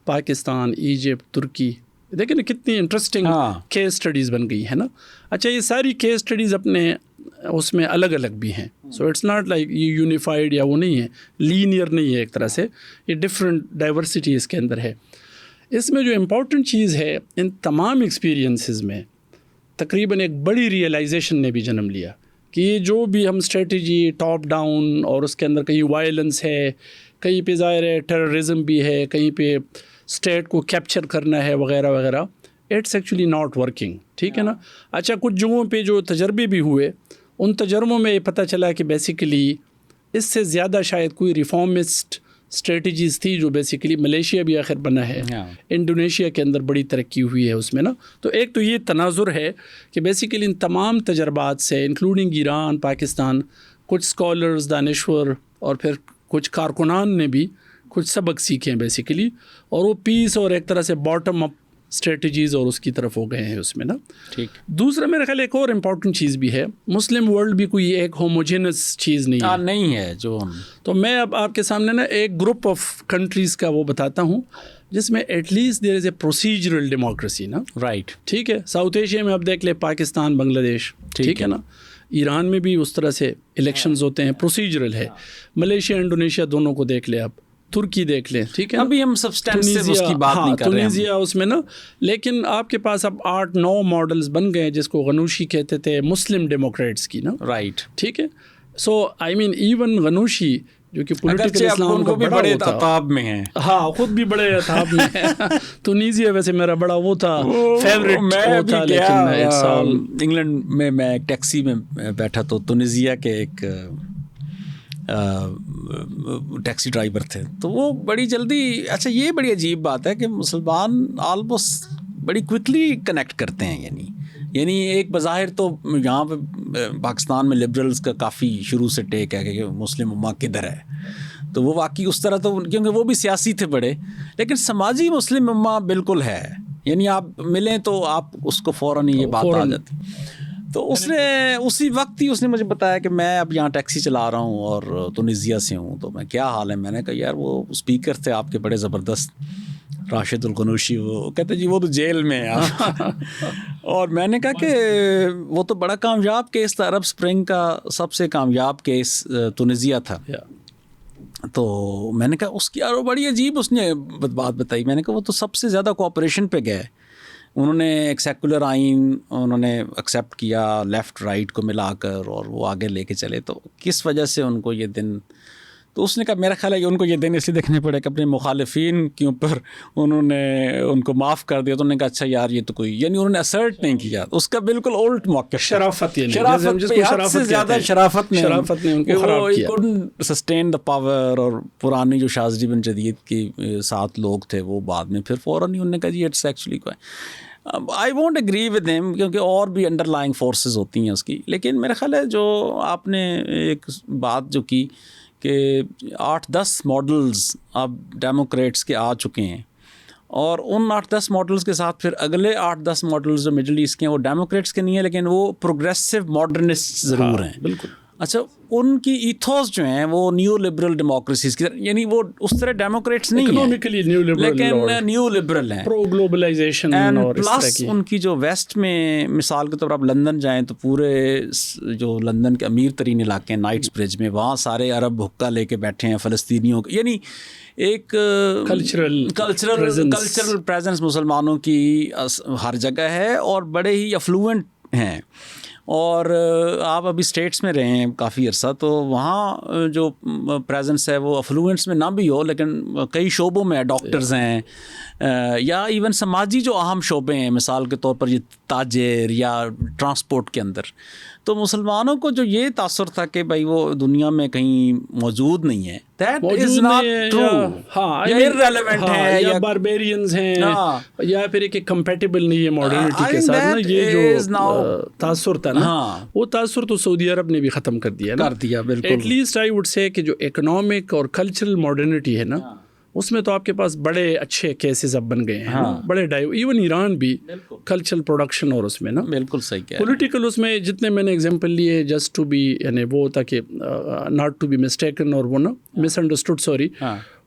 Pakistan, Egypt, ترکی، دیکھیں نا کتنی انٹرسٹنگ کیس اسٹڈیز بن گئی ہے نا. اچھا یہ ساری کیس اسٹڈیز اپنے اس میں الگ الگ بھی ہیں. سو اٹس ناٹ لائک یہ یونیفائڈ یا وہ نہیں ہے، لینئر نہیں ہے ایک طرح سے، یہ ڈفرینٹ ڈائیورسٹی اس کے اندر ہے. اس میں جو امپورٹنٹ چیز ہے ان تمام ایکسپیرینسز میں تقریباً ایک بڑی ریئلائزیشن نے بھی جنم لیا کہ یہ جو بھی ہم اسٹریٹجی ٹاپ ڈاؤن اور اس کے اندر کہیں وائلنس ہے، کہیں پہ ظاہر ہے ٹیررزم بھی ہے، کہیں پہ اسٹیٹ کو کیپچر کرنا ہے وغیرہ وغیرہ، اٹس ایکچولی ناٹ ورکنگ. ٹھیک ہے نا. اچھا کچھ جگہوں پہ جو تجربے بھی ہوئے ان تجربوں میں یہ پتہ چلا کہ بیسیکلی اس سے زیادہ شاید کوئی ریفارمسٹ اسٹریٹجیز تھی جو بیسیکلی ملیشیا بھی آخر بنا ہے، انڈونیشیا کے اندر بڑی ترقی ہوئی ہے اس میں نا. تو ایک تو یہ تناظر ہے کہ بیسیکلی ان تمام تجربات سے انکلوڈنگ ایران، پاکستان، کچھ اسکالرز، دانشور اور پھر کچھ کارکنان نے بھی کچھ سبق سیکھے ہیں بیسیکلی، اور وہ پیس اور ایک طرح سے باٹم اپ اسٹریٹجیز اور اس کی طرف ہو گئے ہیں اس میں نا. ٹھیک. دوسرا میرے خیال ایک اور امپورٹنٹ چیز بھی ہے، مسلم ورلڈ بھی کوئی ایک ہوموجینس چیز نہیں ہے جو تو میں اب آپ کے سامنے نا ایک گروپ آف کنٹریز کا وہ بتاتا ہوں جس میں at least there is a procedural democracy نا. رائٹ. ٹھیک ہے. ساؤتھ ایشیا میں آپ دیکھ لیں پاکستان، بنگلہ دیش. ٹھیک ہے نا. ایران میں بھی اس طرح سے الیکشنز ہوتے ہیں، پروسیجرل ہے. ملیشیا، انڈونیشیا دونوں کو دیکھ لیں آپ، ترکی دیکھ لیں. ٹھیک ہے. ابھی ہم سبسٹینٹیو اس کی بات نہیں کر رہے ہیں. تونیزیا اس میں نا، لیکن آپ کے پاس اب 8-9 ماڈلز بن گئے جس کو غنوشی کہتے تھے مسلم ڈیموکریٹس کی نا. رائٹ. ٹھیک ہے. سو آئی مین ایون غنوشی جو کہ پولیٹیکل اسلام کا بڑا بڑے اتاب میں ہیں، ہاں خود بھی بڑے اتاب میں ہیں. تونیزیا ویسے میرا بڑا وہ تھا فیوریٹ وہ تھا. لیکن ایک سال انگلینڈ میں میں ایک ٹیکسی میں بیٹھا تو تونیزیا کے ایک ٹیکسی ڈرائیور تھے تو وہ بڑی جلدی، اچھا یہ بڑی عجیب بات ہے کہ مسلمان آلموسٹ بڑی کوئکلی کنیکٹ کرتے ہیں. یعنی ایک بظاہر تو یہاں پہ پاکستان میں لبرلز کا کافی شروع سے ٹیک ہے کہ مسلم امہ کدھر ہے، تو وہ واقعی اس طرح تو کیونکہ وہ بھی سیاسی تھے بڑے، لیکن سماجی مسلم امہ بالکل ہے. یعنی آپ ملیں تو آپ اس کو فوراً یہ بات آ جاتی. تو اس نے اسی وقت ہی اس نے مجھے بتایا کہ میں اب یہاں ٹیکسی چلا رہا ہوں اور تونیزیا سے ہوں. تو میں کیا حال ہے؟ میں نے کہا یار وہ اسپیکر تھے آپ کے بڑے زبردست، راشد الغنوشی. وہ کہتے جی وہ تو جیل میں ہے. اور میں نے کہا کہ وہ تو بڑا کامیاب کیس تھا، عرب اسپرنگ کا سب سے کامیاب کیس تونیزیا تھا. تو میں نے کہا اس کی یار بڑی عجیب اس نے بات بتائی. میں نے کہا وہ تو سب سے زیادہ کوآپریشن پہ گئے. انہوں نے ایک سیکولر آئین انہوں نے ایکسیپٹ کیا لیفٹ رائٹ کو ملا کر، اور وہ آگے لے کے چلے. تو کس وجہ سے ان کو یہ دن، تو اس نے کہا میرا خیال ہے کہ ان کو یہ دن اس لیے دیکھنے پڑے کہ اپنے مخالفین کے اوپر انہوں نے ان کو معاف کر دیا. تو انہوں نے کہا اچھا یار یہ تو کوئی، یعنی انہوں نے اسرٹ نہیں کیا، اس کا بالکل الٹ موقف. شرافت سے زیادہ شرافت نے ان کو خراب کیا. couldn't sustain the power. اور پرانی جو شاذلی بن جدید کے ساتھ لوگ تھے وہ بعد میں پھر فوراً ہی انہوں نے کہا جی it's actually I won't agree with him کیونکہ اور بھی انڈر لائنگ فورسز ہوتی ہیں اس کی. لیکن میرا خیال ہے جو آپ نے ایک بات جو کی کہ 8-10 ماڈلز اب ڈیموکریٹس کے آ چکے ہیں، اور ان 8-10 ماڈلز کے ساتھ پھر اگلے 8-10 ماڈلز جو مڈل ایسٹ کے ہیں وہ ڈیموکریٹس کے نہیں ہیں، لیکن وہ پروگریسو ماڈرنسٹ ضرور ہیں. بالکل. اچھا ان کی ایتھوس جو ہیں وہ نیو لبرل ڈیموکریسیز کی، یعنی وہ اس طرح ڈیموکریٹس نہیں ہیں لیکن نیو لبرل ہیں، پرو گلوبلائزیشن. اور پلس ان کی جو ویسٹ میں مثال کے طور پر آپ لندن جائیں تو پورے جو لندن کے امیر ترین علاقے ہیں نائٹس برج میں، وہاں سارے عرب حقہ لے کے بیٹھے ہیں فلسطینیوں کے، یعنی ایک کلچرل پریزنس مسلمانوں کی ہر جگہ ہے اور بڑے ہی افلوئنٹ ہیں. اور آپ ابھی اسٹیٹس میں رہے ہیں کافی عرصہ، تو وہاں جو پریزنس ہے وہ افلوئنٹس میں نہ بھی ہو لیکن کئی شعبوں میں ڈاکٹرز ہیں یا ایون سماجی جو اہم شعبے ہیں، مثال کے طور پر یہ تاجر یا ٹرانسپورٹ کے اندر. تو مسلمانوں کو جو یہ تاثر تھا کہ بھائی وہ دنیا میں کہیں موجود نہیں ہے، that is not true. ہاں یا irrelevant ہے یا باربیرینز ہیں یا پھر ایک کمپیٹیبل نہیں ہے ماڈرنٹی کے ساتھ نا. یہ جو تاثر تھا نا وہ تاثر تو سعودی عرب نے بھی ختم کر دیا. بالکل. At least I would say کہ جو اکنامک اور کلچرل ماڈرنٹی ہے نا اس میں تو آپ کے پاس بڑے اچھے کیسز اب بن گئے ہیں بڑے ایون ایران بھی کلچرل پروڈکشن اور اس میں نا بالکل صحیح کہہ پولیٹیکل اس میں جتنے میں نے اگزامپل لیے جسٹ ٹو بی یعنی وہ تاکہ ناٹ ٹو بی مسٹیکن اور وہ نا مس انڈرسٹوڈ سوری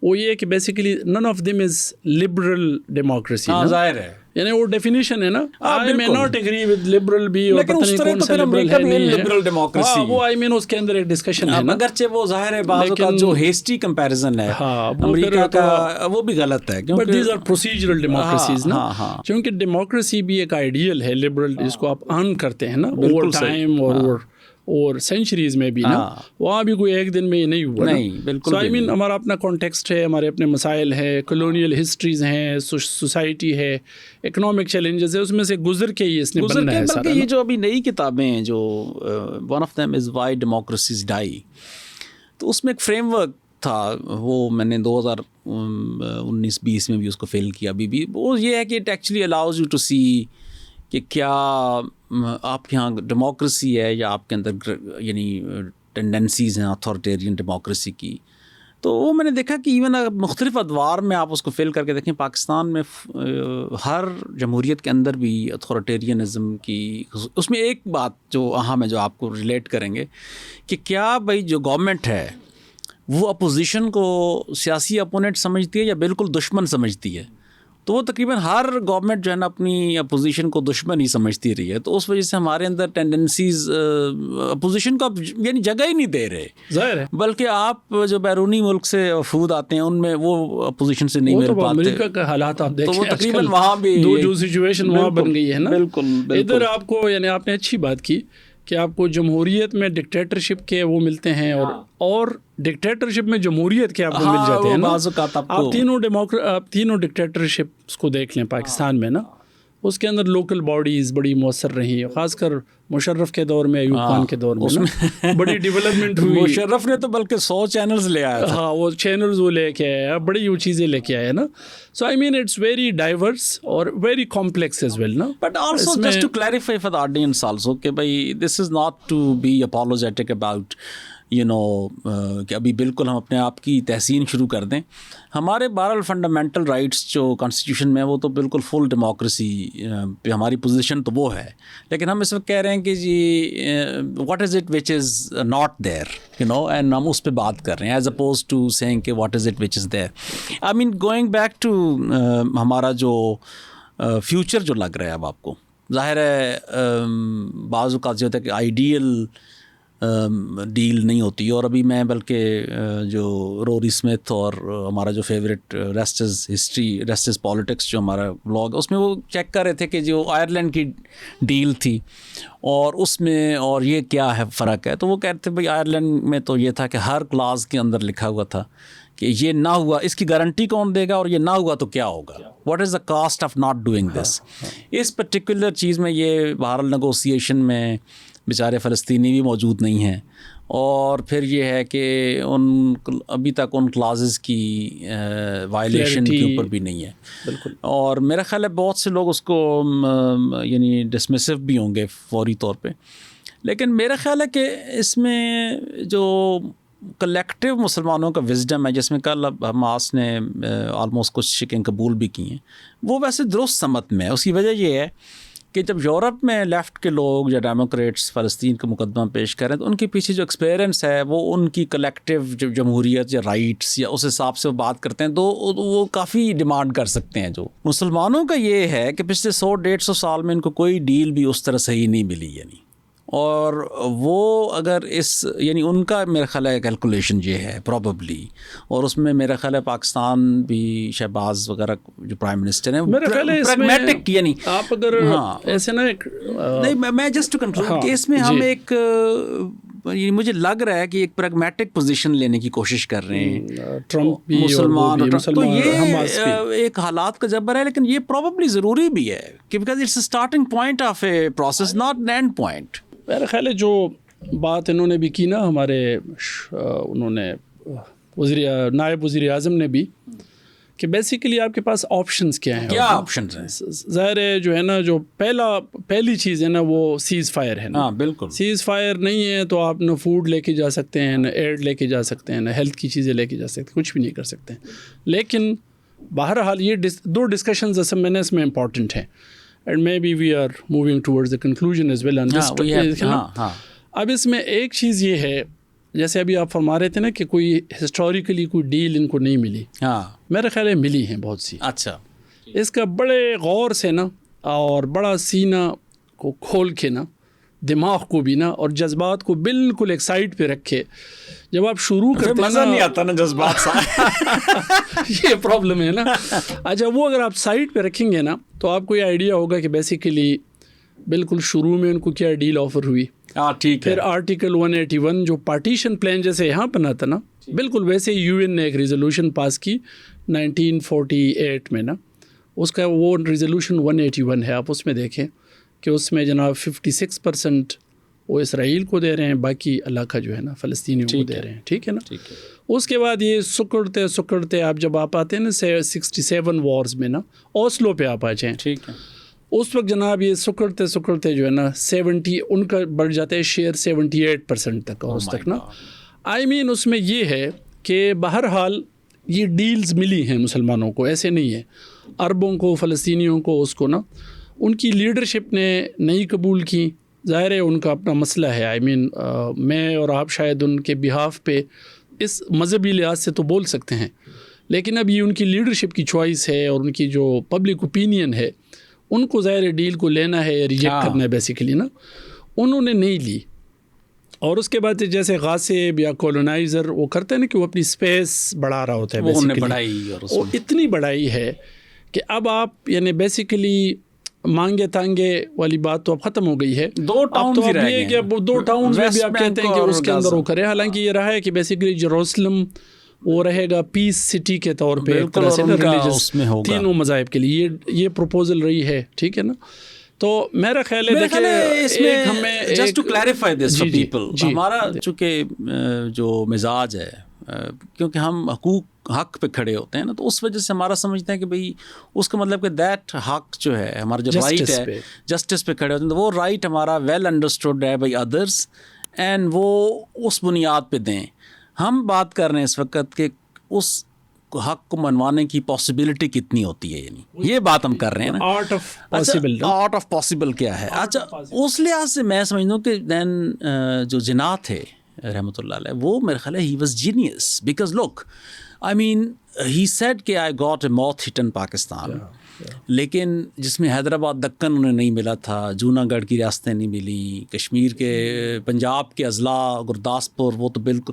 وہ یہ کہ basically none of them is liberal democracy. ظاہر ہے یعنی وہ ڈیفینیشن ہے نا آئی میں ناٹ ایگری ود لبرل بھی اور پتہ نہیں کون سا لبرل ہے نہیں ہے لبرل ڈیموکریسی وہ آئی مین اس کے اندر ایک ڈسکشن ہے نا اگرچہ وہ ظاہر ہے بعض اوقات جو ہیسٹی کمپیریزن ہے امریکہ کا وہ بھی غلط ہے but these are procedural democracies نا کیونکہ ڈیموکریسی بھی ایک آئیڈیل ہے لبرل جس کو آپ ارن کرتے ہیں نا اوور ٹائم اور سینچریز میں بھی نا وہاں بھی کوئی ایک دن میں یہ نہیں ہوا نہیں بالکل. سو آئی مین ہمارا اپنا کانٹیکسٹ ہے ہمارے اپنے مسائل ہیں کلونیل ہسٹریز ہیں سوسائٹی ہے اکنامک چیلنجز ہے اس میں سے گزر کے ہی اس نے بننا ہے سارا. یہ جو ابھی نئی کتابیں ہیں جو one of them is Why Democracies Die تو اس میں ایک فریم ورک تھا وہ میں نے 2019-20 میں بھی اس کو فیل کیا ابھی بھی وہ یہ ہے کہ it actually allows you to see کہ کیا آپ کے یہاں ڈیموکریسی ہے یا آپ کے اندر یعنی ٹینڈنسیز ہیں اتھارٹیرین ڈیموکریسی کی. تو وہ میں نے دیکھا کہ ایون مختلف ادوار میں آپ اس کو فل کر کے دیکھیں پاکستان میں ہر جمہوریت کے اندر بھی اتھارٹیرینزم کی اس میں ایک بات جو اہم ہے جو آپ کو ریلیٹ کریں گے کہ کیا بھائی جو گورنمنٹ ہے وہ اپوزیشن کو سیاسی اپوننٹ سمجھتی ہے یا بالکل دشمن سمجھتی ہے. تو وہ تقریباً ہر گورنمنٹ جو ہے نا اپنی اپوزیشن کو دشمن ہی سمجھتی رہی ہے. تو اس وجہ سے ہمارے اندر ٹینڈنسیز اپوزیشن کو یعنی جگہ ہی نہیں دے رہے ظاہر ہے بلکہ آپ جو بیرونی ملک سے وفود آتے ہیں ان میں وہ اپوزیشن سے نہیں مل پاتے. امریکہ کا حالات آپ دیکھیں تو وہ تقریباً وہاں بھی جو سچویشن وہاں بن گئی ہے نا بالکل. ادھر آپ کو یعنی آپ نے اچھی بات کی کہ آپ کو جمہوریت میں ڈکٹیٹرشپ کے وہ ملتے ہیں اور ڈکٹیٹرشپ میں جمہوریت کے آپ کو مل جاتے ہیں نا. آپ تینوں ڈکٹیٹرشپ کو دیکھ لیں پاکستان میں نا اس کے اندر لوکل باڈیز بڑی مؤثر رہی خاص کر مشرف کے دور میں ایوب خان کے دور میں بڑی ڈیولپمنٹ ہوئی. مشرف نے تو بلکہ 100 چینلز لے آیا ہاں وہ چینلز وہ لے کے آیا بڑی وہ چیزیں لے کے آیا نا. So I mean it's very diverse اور ویری کمپلیکس ایز ویل نا. But also just to clarify for the audience also کہ بھائی this is not to be apologetic about کہ ابھی بالکل ہم اپنے آپ کی تحسین شروع کر دیں. ہمارے بہرحال فنڈامنٹل رائٹس جو کانسٹیٹیوشن میں وہ تو بالکل فل ڈیموکریسی پہ ہماری پوزیشن تو وہ ہے لیکن ہم اس وقت کہہ رہے ہیں کہ جی what is it which is not there and ہم اس پہ بات کر رہے ہیں ایز اپوز ٹو سینگ کہ what is it which is there. I mean going back to ہمارا جو فیوچر جو لگ رہا ہے اب آپ کو ظاہر ہے بعض اوقات یہ ہوتا ہے کہ آئیڈیل ڈیل نہیں ہوتی اور ابھی میں بلکہ جو روری اسمتھ اور ہمارا جو فیوریٹ ریسٹز پالیٹکس جو ہمارا بلاگ ہے اس میں وہ چیک کر رہے تھے کہ جو آئرلینڈ کی ڈیل تھی اور اس میں اور یہ کیا ہے فرق ہے. تو وہ کہتے بھائی آئرلینڈ میں تو یہ تھا کہ ہر کلاز کے اندر لکھا ہوا تھا کہ یہ نہ ہوا اس کی گارنٹی کون دے گا اور یہ نہ ہوا تو کیا ہوگا what is the cost of not doing this. اس پرٹیکولر چیز میں یہ بہرحال نیگوسیشن میں بیچارے فلسطینی بھی موجود نہیں ہیں اور پھر یہ ہے کہ ابھی تک ان کلازز کی وائلیشن کے اوپر بھی نہیں ہے بالکل. اور میرا خیال ہے بہت سے لوگ اس کو یعنی ڈسمسو بھی ہوں گے فوری طور پہ لیکن میرا خیال ہے کہ اس میں جو کلیکٹیو مسلمانوں کا وزڈم ہے جس میں کل حماس نے آلموسٹ کچھ شکیں قبول بھی کی ہیں وہ ویسے درست سمت میں ہے. اس کی وجہ یہ ہے کہ جب یورپ میں لیفٹ کے لوگ یا ڈیموکریٹس فلسطین کا مقدمہ پیش کریں تو ان کے پیچھے جو ایکسپیرینس ہے وہ ان کی کلیکٹیو جو جمہوریت یا رائٹس یا اس حساب سے وہ بات کرتے ہیں تو وہ کافی ڈیمانڈ کر سکتے ہیں. جو مسلمانوں کا یہ ہے کہ پچھلے 100-150 سال میں ان کو کوئی ڈیل بھی اس طرح صحیح نہیں ملی اور وہ اگر یعنی ان کا میرا خیال ہے کیلکولیشن یہ ہے پروبیبلی اور اس میں میرا خیال ہے پاکستان بھی شہباز وغیرہ جو پرائم منسٹر ہیں میرا خیال ہے پریگمیٹک یعنی آپ اگر ایسے نا نہیں میں جسٹ ٹو کنکلوڈ کہ اس میں ہم ایک مجھے لگ رہا ہے کہ ایک پریگمیٹک پوزیشن لینے کی کوشش کر رہے ہیں ٹرمپ بھی مسلمان تو یہ ایک حالات کا جبر ہے لیکن یہ پروبیبلی ضروری بھی ہے کہ because it's a starting point of a process not an end point. میرا خیال ہے جو بات انہوں نے بھی کی نا ہمارے انہوں نے نائب وزیر اعظم نے بھی کہ بیسیکلی آپ کے پاس آپشنز کیا ہیں. کیا آپشنز ہیں؟ ظاہر ہے جو ہے نا, جو پہلی چیز ہے نا وہ سیز فائر ہے نا. ہاں بالکل. سیز فائر نہیں ہے تو آپ نہ فوڈ لے کے جا سکتے ہیں, نہ ایڈ لے کے جا سکتے ہیں, نہ ہیلتھ کی چیزیں لے کے جا سکتے ہیں, کچھ بھی نہیں کر سکتے ہیں. لیکن بہرحال یہ دو ڈسکشنز اصل میں اس میں امپورٹنٹ ہیں, and maybe we are moving towards the conclusion as well on this. اب اس میں ایک چیز یہ ہے, جیسے ابھی آپ فرما رہے تھے نا کہ کوئی ہسٹوریکلی کوئی ڈیل ان کو نہیں ملی. ہاں میرا خیال ہے ملی ہیں بہت سی. اچھا, اس کا بڑے غور سے نا اور بڑا سینہ کو کھول کے نا, دماغ کو بھی نا اور جذبات کو بالکل ایک سائڈ پہ رکھے جب آپ شروع کرتے ہیں. مزہ نہیں آتا نا جذبات سے. یہ پرابلم ہے نا. اچھا, وہ اگر آپ سائڈ پہ رکھیں گے نا تو آپ کو یہ آئیڈیا ہوگا کہ بیسیکلی بالکل شروع میں ان کو کیا ڈیل آفر ہوئی. ہاں ٹھیک ہے. پھر آرٹیکل 181 جو پارٹیشن پلان جیسے یہاں بنا تھا نا, بالکل ویسے یو این نے ایک ریزولوشن پاس کی 1948 میں نا. اس کا وہ ریزولوشن 181 ہے, آپ اس میں دیکھیں کہ اس میں جناب 56% وہ اسرائیل کو دے رہے ہیں, باقی علاقہ جو ہے نا فلسطینیوں کو دے رہے ہیں. ٹھیک ہے نا. اس کے بعد یہ سکڑتے آپ جب آپ آتے ہیں نا 67 وارز میں نا, اوسلو پہ آپ آ جائیں. ٹھیک ہے. اس وقت جناب یہ سکڑتے جو ہے نا 70 ان کا بڑھ جاتا ہے شیئر 78% تک. اور اس تک نا آئی مین اس میں یہ ہے کہ بہرحال یہ ڈیلز ملی ہیں مسلمانوں کو, ایسے نہیں ہے. عربوں کو, فلسطینیوں کو, اس کو نا ان کی لیڈرشپ نے نہیں قبول کی. ظاہر ہے ان کا اپنا مسئلہ ہے. آئی مین میں اور آپ شاید ان کے بہاف پہ اس مذہبی لحاظ سے تو بول سکتے ہیں, لیکن اب یہ ان کی لیڈرشپ کی چوائس ہے اور ان کی جو پبلک اوپینین ہے, ان کو ظاہر ڈیل کو لینا ہے یا ریجیکٹ کرنا ہے بیسیکلی نا. انہوں نے نہیں لی. اور اس کے بعد جیسے غاصب یا کولونائزر وہ کرتے ہیں نا کہ وہ اپنی سپیس بڑھا رہا ہوتا ہے, وہ انہیں بڑھائی اور وہ اتنی بڑھائی ہے کہ اب آپ یعنی بیسیکلی مانگے تانگے والی بات تو اب ختم ہو گئی ہے. 2 ٹاؤنز ہی رہ گئے ہیں. 2 ٹاؤنز میں بھی آپ کہتے ہیں کہ اس کے اندر وہ کرے. حالانکہ یہ رہا ہے کہ بیسیکلی جیروسلم وہ رہے گا پیس سٹی کے طور پہ ایک طرح سے ریلیجس تینوں مذاہب کے لیے. یہ پروپوزل رہی ہے. ٹھیک ہے نا. تو میرا خیال ہے دیکھیں ہمیں just to clarify this for people, ہمارا چونکہ جو مزاج ہے, کیونکہ ہم حق پہ کھڑے ہوتے ہیں نا, تو اس وجہ سے ہمارا سمجھتے ہیں کہ بھئی اس کا مطلب کہ دیٹ حق جو ہے ہمارا جو رائٹ ہے جسٹس پہ کھڑے ہوتے ہیں, تو وہ رائٹ ہمارا ویل انڈرسٹوڈ ہے بائی ادرس, اینڈ وہ اس بنیاد پہ دیں. ہم بات کر رہے ہیں اس وقت کہ اس حق کو منوانے کی پاسبلٹی کتنی ہوتی ہے, یعنی یہ بات ہم کر رہے ہیں نا. آرٹ آف پاسبل کیا ہے. اچھا, اس لحاظ سے میں سمجھتا ہوں کہ دین جو جناح تھے رحمۃ اللہ علیہ, وہ میرے خیال ہے he was genius, because look I mean he said کہ آئی گاٹ اے موتھ ہٹ ان پاکستان, لیکن جس میں حیدرآباد دکن انہیں نہیں ملا تھا, جوناگڑھ کی ریاستیں نہیں ملیں, کشمیر کے پنجاب کے اضلاع گرداسپور وہ تو بالکل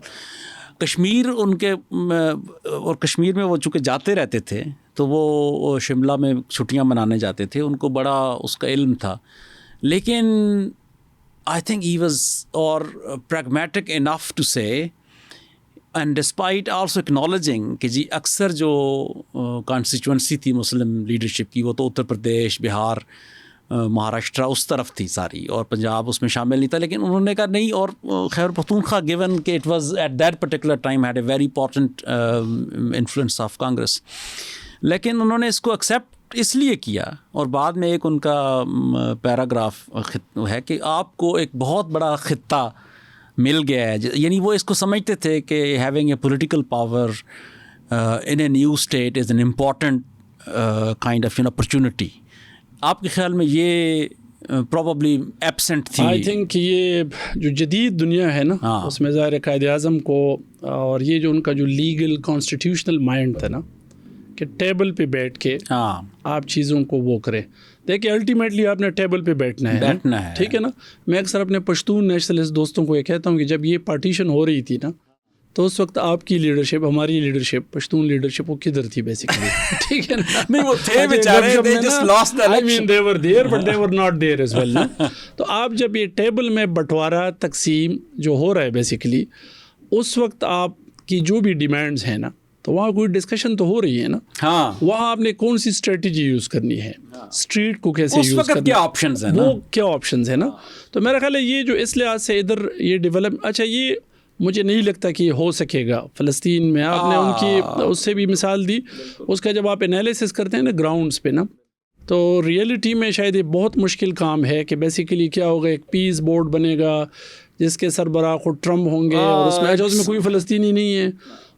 کشمیر ان کے, اور کشمیر میں وہ چونکہ جاتے رہتے تھے تو وہ شملہ میں چھٹیاں منانے جاتے تھے, ان کو بڑا اس کا علم تھا. لیکن آئی تھنک ہی واز اور پریگمیٹک انف ٹو سے, اینڈ ڈسپائٹ آلسو اکنالجنگ کہ جی اکثر جو کانسٹیچوئنسی تھی مسلم لیڈرشپ کی وہ تو اتر پردیش, بہار, مہاراشٹرا اس طرف تھی ساری, اور پنجاب اس میں شامل نہیں تھا. لیکن انہوں نے کہا نہیں, اور خیبر پختونخوا گیون کہ it was at that particular time had a very important influence of Congress, لیکن انہوں نے اس کو ایکسیپٹ اس لیے کیا. اور بعد میں ایک ان کا پیراگراف ہے کہ آپ کو ایک بہت بڑا خطہ مل گیا ہے, یعنی وہ اس کو سمجھتے تھے کہ having a political power in a new state is an important kind of opportunity. آپ کے خیال میں یہ پروبیبلی ایبسنٹ تھی؟ آئی تھنک یہ جو جدید دنیا ہے نا, اس میں ظاہر قائد اعظم کو, اور یہ جو ان کا جو لیگل کانسٹیٹیوشنل مائنڈ تھا نا کہ ٹیبل پہ بیٹھ کے آپ چیزوں کو وہ کریں. دیکھیں الٹیمیٹلی آپ نے ٹیبل پہ بیٹھنا ہے, ٹھیک ہے نا. میں اکثر اپنے پشتون نیشنلسٹ دوستوں کو یہ کہتا ہوں کہ جب یہ پارٹیشن ہو رہی تھی نا, تو اس وقت آپ کی لیڈرشپ, ہماری لیڈرشپ, پشتون لیڈرشپ وہ کدھر تھی بیسیکلی, ٹھیک ہے نا. نہیں وہ تھے بیچارے, they just lost the election. I mean they were there but they were not there as well. تو آپ جب یہ ٹیبل میں بٹوارا تقسیم جو ہو رہا ہے بیسیکلی, اس وقت آپ کی جو بھی ڈیمانڈز ہیں نا, تو وہاں کوئی ڈسکشن تو ہو رہی ہے نا. ہاں, وہاں آپ نے کون سی اسٹریٹجی یوز کرنی ہے, اسٹریٹ کو کیسے یوز کرنا ہے, کیا آپشنز ہیں, وہ کیا آپشنز ہیں نا. تو میرا خیال ہے یہ جو اس لحاظ سے ادھر یہ ڈیولپ, اچھا یہ مجھے نہیں لگتا کہ یہ ہو سکے گا فلسطین میں. آپ نے ان کی اس سے بھی مثال دی. اس کا جب آپ انالیسس کرتے ہیں نا گراؤنڈس پہ نا, تو ریئلٹی میں شاید یہ بہت مشکل کام ہے کہ بیسیکلی کیا ہوگا, ایک پیس بورڈ بنے گا جس کے سربراہ خود ٹرمپ ہوں گے, اور اس میں کوئی فلسطینی نہیں ہے.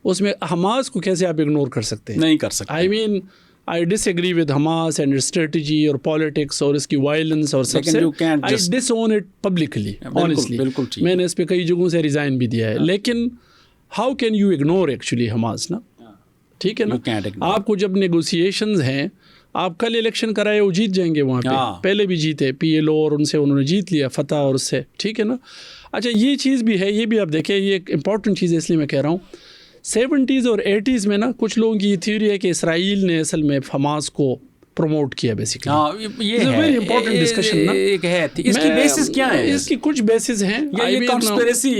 اس میں حماس کو کیسے آپ اگنور کر سکتے ہیں؟ نہیں کر سکتے. آئی مین I disagree with Hamas and its strategy اور politics اور اس کی violence اور سب سے. I disown it publicly, honestly. میں نے اس پہ کئی جگہوں سے ریزائن بھی دیا ہے. لیکن how can you ignore actually Hamas نا؟ ٹھیک ہے نا. آپ کو جب نیگوسیشنز ہیں, آپ کل الیکشن کرائے وہ جیت جائیں گے وہاں پہ. پہلے بھی جیتے PLO اور ان سے انہوں نے جیت لیا فتح اور اس سے. ٹھیک ہے نا. اچھا یہ چیز بھی ہے, یہ بھی آپ دیکھیں, یہ ایک امپورٹنٹ چیز ہے اس لیے میں کہہ رہا ہوں. 70s اور 80s میں نا کچھ لوگوں کی یہ تھیوری ہے کہ اسرائیل نے اصل میں حماس کو پروموٹ کیا بیسیکلی. یہ ہے ویری امپورٹنٹ ڈسکشن نا. اس کی بیسس کیا ہے؟ اس کی کچھ بیسز ہیں. یہ کنسپیریسی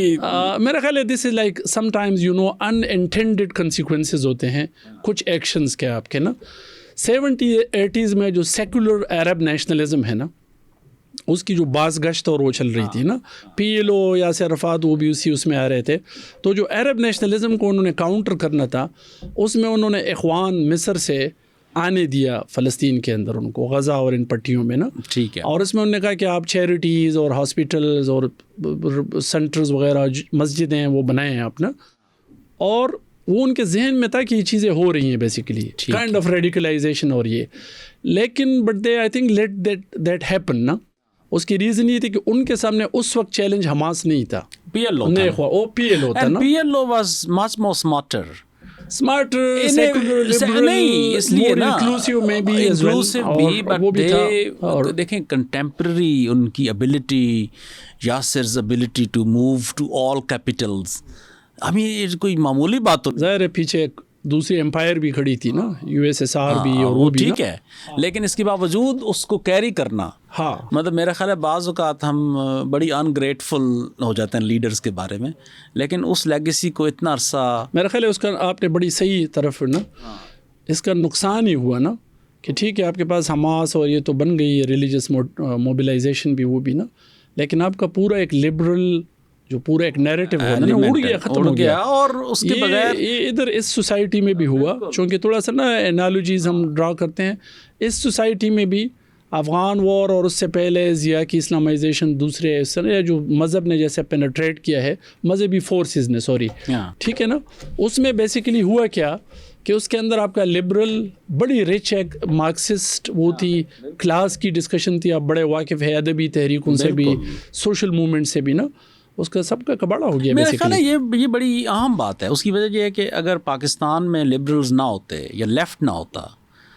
میرا خیال ہے this is like sometimes you know unintended consequences ہوتے ہیں کچھ ایکشنز کے آپ کے نا. 70s 80s میں جو سیکولر عرب نیشنلزم ہے نا, اس کی جو باز گشت اور وہ چل رہی تھی نا, PLO یاسر عرفات وہ بھی اس میں آ رہے تھے. تو جو عرب نیشنلزم کو انہوں نے کاؤنٹر کرنا تھا, اس میں انہوں نے اخوان مصر سے آنے دیا فلسطین کے اندر ان کو, غزہ اور ان پٹیوں میں نا. ٹھیک ہے. اور اس میں انہوں نے کہا کہ آپ چیریٹیز اور ہاسپٹلز اور سینٹرز وغیرہ مسجدیں وہ بنائیں آپ نا. اور وہ ان کے ذہن میں تھا کہ یہ چیزیں ہو رہی ہیں بیسیکلی, کائنڈ آف ریڈیکلائزیشن اور یہ. لیکن but they I think let that happen نا. اس کی ریزن یہ تھی کہ ان کے سامنے اس وقت چیلنج حماس نہیں تھا, PLO تھا نا. PLO was much more smarter, secular, liberal, نہیں اس لیے نا inclusive میں بھی اور دیکھیں کنٹمپرری ان کی ability, یاسر's ability to move to all capitals, ہمیں کوئی معمولی بات تو ظاہر ہے. پیچھے دوسری امپائر بھی کھڑی تھی نا, USSR بھی, اور وہ بھی ٹھیک ہے. لیکن اس کے باوجود اس کو کیری کرنا, ہاں مطلب میرا خیال ہے بعض اوقات ہم بڑی انگریٹفل ہو جاتے ہیں لیڈرز کے بارے میں, لیکن اس لیگیسی کو اتنا عرصہ, میرا خیال ہے اس کا آپ نے بڑی صحیح طرف نا, اس کا نقصان ہی ہوا نا کہ ٹھیک ہے آپ کے پاس حماس اور یہ تو بن گئی ہے ریلیجس موبلائزیشن بھی, وہ بھی نا, لیکن آپ کا پورا ایک لبرل جو پورا ایک نیریٹو ہے نا اڑ گیا, ختم ہو گیا. اور اس کے بغیر یہ ادھر اس سوسائٹی میں بھی ہوا, چونکہ تھوڑا سا نا انالوجیز ہم ڈرا کرتے ہیں. اس سوسائٹی میں بھی افغان وار اور اس سے پہلے ضیاء کی اسلامائزیشن, دوسرے اس طرح جو مذہب نے جیسے پینیٹریٹ کیا ہے, مذہبی فورسز نے, ٹھیک ہے نا, اس میں بیسیکلی ہوا کیا کہ اس کے اندر آپ کا لبرل بڑی رچ ایک مارکسسٹ وہ تھی, کلاس کی ڈسکشن تھی, آپ بڑے واقف ہے ادبی تحریکوں سے بھی, سوشل موومنٹ سے بھی نا, اس کا سب کا کباڑا ہو گیا. میرا خیال ہے یہ بڑی اہم بات ہے. اس کی وجہ یہ ہے کہ اگر پاکستان میں لبرلز نہ ہوتے یا لیفٹ نہ ہوتا,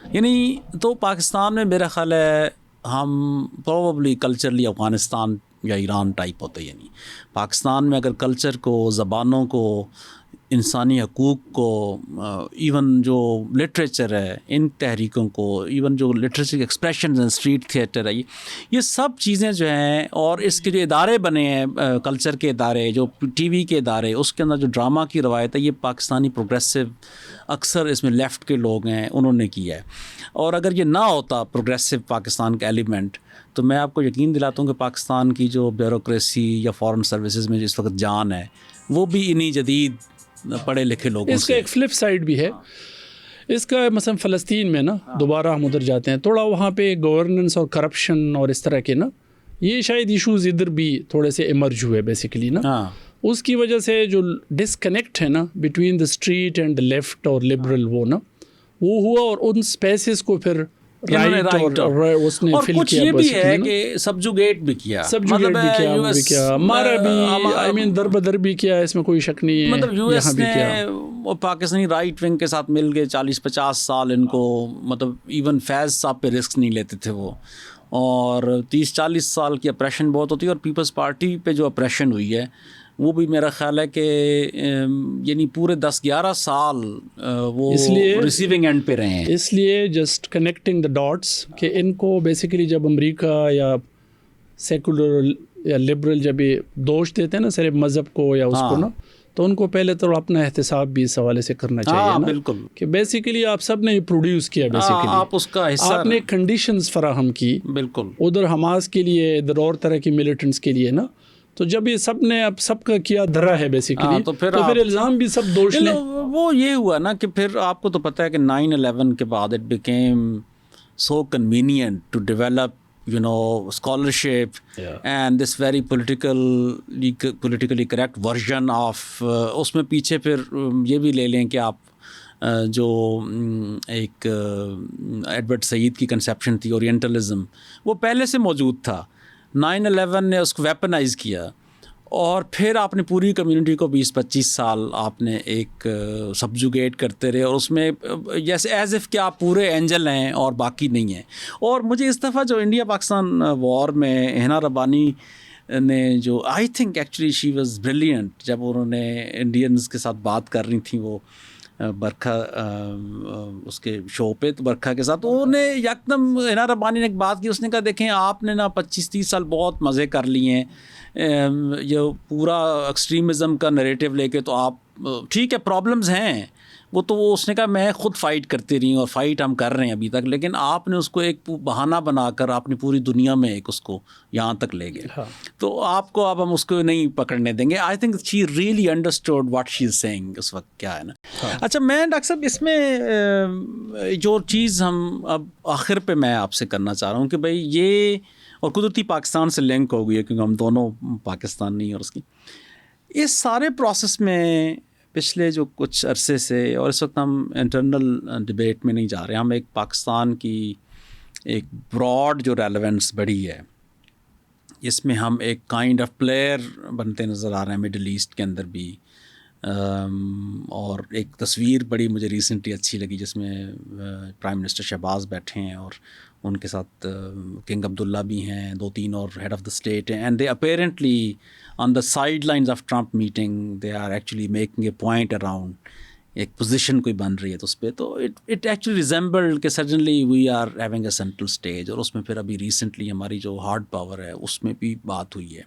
یعنی تو پاکستان میں میرا خیال ہے ہم پروبیبلی کلچرلی افغانستان یا ایران ٹائپ ہوتے. یعنی پاکستان میں اگر کلچر کو, زبانوں کو, انسانی حقوق کو, ایون جو لٹریچر ہے ان تحریکوں کو, ایون جو لٹریچر ایکسپریشنز ہیں, اسٹریٹ تھیٹر ہے, یہ سب چیزیں جو ہیں, اور اس کے جو ادارے بنے ہیں کلچر کے ادارے, جو TV کے ادارے, اس کے اندر جو ڈرامہ کی روایت ہے, یہ پاکستانی پروگریسو اکثر اس میں لیفٹ کے لوگ ہیں انہوں نے کیا ہے. اور اگر یہ نہ ہوتا پروگریسو پاکستان کا ایلیمنٹ, تو میں آپ کو یقین دلاتا ہوں کہ پاکستان کی جو بیوروکریسی یا فارن سروسز میں جس وقت جان ہے, وہ بھی انہی جدید پڑھے لکھے لوگوں سے. اس کا ایک فلپ سائڈ بھی ہے اس کا. مثلا فلسطین میں نا, دوبارہ ہم ادھر جاتے ہیں, تھوڑا وہاں پہ گورننس اور کرپشن اور اس طرح کے نا, یہ شاید ایشوز ادھر بھی تھوڑے سے ایمرج ہوئے بیسیکلی نا. اس کی وجہ سے جو ڈسکنیکٹ ہے نا between the street and the left اور لبرل, وہ نا وہ ہوا, اور ان اسپیسز کو پھر رائٹ اور اس نے فل کیا. یہ بھی ہے کہ سبجوگیٹ بھی کیا, مارا بھی, آئی مین در بدر بھی کیا, اس میں کوئی شک نہیں ہے. مطلب US نے پاکستانی رائٹ ونگ کے ساتھ مل کے 40-50 سال ان کو, مطلب ایون فیض صاحب پہ رسک نہیں لیتے تھے وہ, اور 30-40 سال کی اپریشن بہت ہوتی ہے. اور پیپلز پارٹی پہ جو اپریشن ہوئی ہے وہ بھی میرا خیال ہے کہ یعنی پورے 10-11 سال وہ ریسیونگ اینڈ پہ رہے ہیں. اس لیے جسٹ کنیکٹنگ دا ڈاٹس کہ ان کو بیسیکلی جب امریکہ یا سیکولر یا لبرل جب یہ دوش دیتے ہیں نا صرف مذہب کو یا اس کو نا, تو ان کو پہلے تو اپنا احتساب بھی اس حوالے سے کرنا چاہیے نا. بالکل, کہ بیسیکلی آپ سب نے پروڈیوس کیا, بیسیکلی آپ اس کا حصہ, آپ نے کنڈیشنز فراہم کی. بالکل, ادھر حماس کے لیے, ادھر اور طرح کی ملیٹنٹس کے لیے نا, تو جب یہ سب نے اب سب کا کیا دھرا ہے بیسیکلی تو پھر الزام بھی سب دوش لیں. وہ یہ ہوا نا کہ پھر آپ کو تو پتہ ہے کہ 9/11 کے بعد it became so convenient to develop scholarship and this very politically correct version of اس میں پیچھے پھر یہ بھی لے لیں کہ آپ جو ایک ایڈورڈ سعید کی کنسیپشن تھی اورینٹلزم، وہ پہلے سے موجود تھا. 9/11 نے اس کو ویپنائز کیا اور پھر آپ نے پوری کمیونٹی کو 20-25 سال آپ نے ایک سبجوگیٹ کرتے رہے، اور اس میں جیسے ایز اف کہ آپ پورے اینجل ہیں اور باقی نہیں ہیں. اور مجھے اس دفعہ جو انڈیا پاکستان وار میں ہنا ربانی نے جو I think actually she was brilliant, جب انہوں نے انڈینز کے ساتھ بات کر رہی تھیں وہ برکھا اس کے شو پہ، تو برکھا کے ساتھ انہوں نے یکدم ہنا ربانی نے ایک بات کی. اس نے کہا دیکھیں آپ نے نا 25-30 سال بہت مزے کر لیے ہیں یہ پورا ایکسٹریمزم کا نریٹو لے کے، تو آپ ٹھیک ہے پرابلمز ہیں وہ تو وہ اس نے کہا میں خود فائٹ کرتی رہی ہوں اور فائٹ ہم کر رہے ہیں ابھی تک، لیکن آپ نے اس کو ایک بہانہ بنا کر آپ نے پوری دنیا میں ایک اس کو یہاں تک لے گئے. تو آپ کو اب ہم اس کو نہیں پکڑنے دیں گے. I think she really understood what she is saying اس وقت کیا ہے نا. اچھا میں ڈاکٹر صاحب اس میں جو چیز ہم اب آخر پہ میں آپ سے کرنا چاہ رہا ہوں کہ بھائی یہ اور قدرتی پاکستان سے لنک ہو گئی ہے کیونکہ ہم دونوں پاکستانی اور اس کی اس سارے پروسیس میں پچھلے جو کچھ عرصے سے، اور اس وقت ہم انٹرنل ڈبیٹ میں نہیں جا رہے، ہم ایک پاکستان کی ایک براڈ جو ریلیونس بڑھی ہے، اس میں ہم ایک کائنڈ آف پلیئر بنتے نظر آ رہے ہیں مڈل ایسٹ کے اندر بھی. اور ایک تصویر بڑی مجھے ریسنٹلی اچھی لگی جس میں پرائم منسٹر شہباز بیٹھے ہیں اور ان کے ساتھ کنگ عبداللہ بھی ہیں، 2-3 اور ہیڈ آف دا اسٹیٹ ہیں، and they apparently on the sidelines of Trump meeting they are actually making a point around ایک پوزیشن کوئی بن رہی ہے تو اس پہ، تو اٹ ایکچولی ریزمبلڈ کہ suddenly we are having a central stage. اور اس میں پھر ابھی ریسنٹلی ہماری جو ہارڈ پاور ہے اس میں بھی بات ہوئی ہے،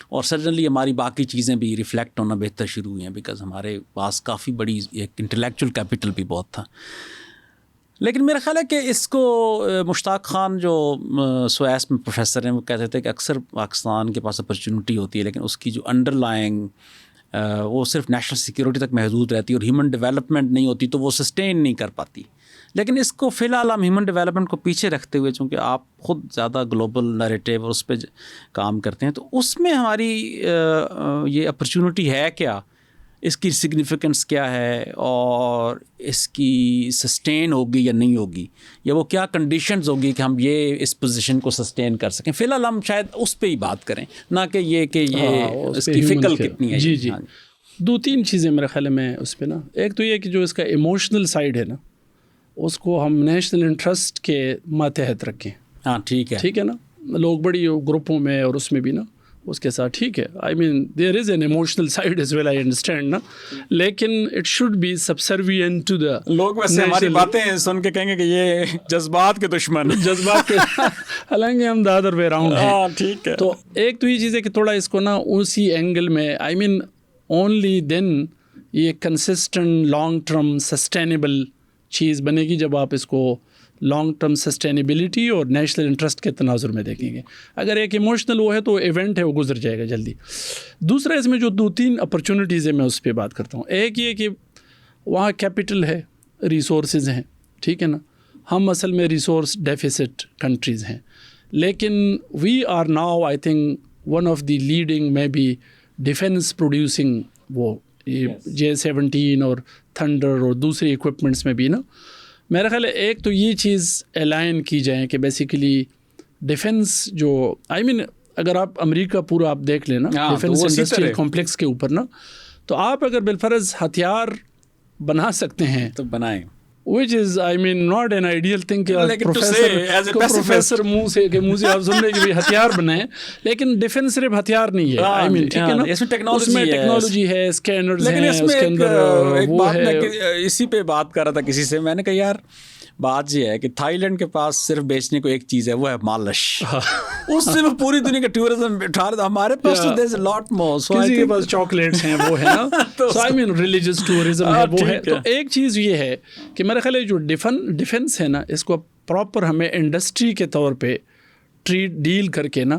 اور سڈنلی ہماری باقی چیزیں بھی ریفلیکٹ ہونا بہتر شروع ہوئی ہیں بیکاز ہمارے پاس کافی بڑی ایک انٹلیکچوئل کیپٹل بھی بہت تھا. لیکن میرا خیال ہے کہ اس کو مشتاق خان جو سویس میں پروفیسر ہیں وہ کہتے تھے کہ اکثر پاکستان کے پاس اپرچونٹی ہوتی ہے لیکن اس کی جو انڈر لائنگ وہ صرف نیشنل سیکیورٹی تک محدود رہتی ہے اور ہیومن ڈیولپمنٹ نہیں ہوتی تو وہ سسٹین نہیں کر پاتی. لیکن اس کو فی الحال ہم ہیومن ڈیولپمنٹ کو پیچھے رکھتے ہوئے، چونکہ آپ خود زیادہ گلوبل نیریٹیو اور اس پہ کام کرتے ہیں، تو اس میں ہماری یہ اپرچونٹی ہے کیا، اس کی سگنیفیکنس کیا ہے، اور اس کی سسٹین ہوگی یا نہیں ہوگی، یا وہ کیا کنڈیشنز ہوگی کہ ہم یہ اس پوزیشن کو سسٹین کر سکیں. فی الحال ہم شاید اس پہ ہی بات کریں، نہ کہ یہ اس کی فکر کتنی ہے. جی 2-3 چیزیں میرے خیال میں اس پہ نا. ایک تو یہ کہ جو اس کا ایموشنل سائڈ ہے نا، اس کو ہم نیشنل انٹرسٹ کے ماتحت رکھیں. ہاں ٹھیک ہے نا. لوگ بڑی گروپوں میں اور اس میں بھی نا اس کے ساتھ ٹھیک ہے، I mean there is an emotional side as well, I understand نا، لیکن it should be subservient to the. لوگ ویسے ہماری باتیں سن کے کہیں گے کہ یہ جذبات کے دشمن، جذبات کے حالانکہ ہم دا ادر وے اراؤنڈ ہیں. ٹھیک ہے. تو ایک تو یہ چیز ہے کہ تھوڑا اس کو نا اسی اینگل میں، آئی مین اونلی دین یہ کنسسٹنٹ لانگ ٹرم سسٹینیبل چیز بنے گی جب آپ اس کو لانگ ٹرم سسٹینیبلٹی اور نیشنل انٹرسٹ کے تناظر میں دیکھیں گے. اگر ایک ایموشنل وہ ہے تو ایونٹ ہے وہ گزر جائے گا جلدی. دوسرا اس میں جو 2-3 اپرچونیٹیز ہیں میں اس پہ بات کرتا ہوں. ایک یہ کہ وہاں کیپٹل ہے، ریسورسز ہیں، ٹھیک ہے نا. ہم اصل میں ریسورس ڈیفیسٹ کنٹریز ہیں، لیکن we are now I think one of the leading میں بی ڈیفینس پروڈیوسنگ وہ J-17 اور تھنڈر اور دوسری ایکوپمنٹس میں بھی نا. میرا خیال ہے ایک تو یہ چیز الائن کی جائیں کہ بیسیکلی ڈیفینس جو آئی مین اگر آپ امریکہ پورا آپ دیکھ لیں نا ڈیفینس انڈسٹریل کمپلیکس کے اوپر نا، تو آپ اگر بالفرض ہتھیار بنا سکتے ہیں تو بنائیں، which is I mean not an ideal thing کہ پروفیسر منہ سے آپ سن رہے کہ بھی ہتھیار بنائیں، لیکن ڈیفینس صرف ہتھیار نہیں ہے. آئی مین ٹھیک ہے نا، اس میں ٹیکنالوجی ہے، اسکینرز ہیں، اس کے اندر وہ ہے. اسی پہ بات کر رہا تھا کسی سے، میں نے کہا یار بات یہ ہے کہ تھائی لینڈ کے پاس صرف بیچنے کو ایک چیز ہے، وہ ہے مالش. اس سے وہ پوری دنیا کا ٹورزم اٹھا رہا تھا. ہمارے پاس تو دیر از اے لاٹ مور، کسی کے پاس چاکلیٹس ہیں وہ ہے نا. So I main religious tourism ہے وہ ہے. تو ایک چیز یہ ہے کہ میرا خیال ہے جو ڈیفینس ہے نا، اس کو پراپر ہمیں انڈسٹری کے طور پہ ڈیل کر کے نا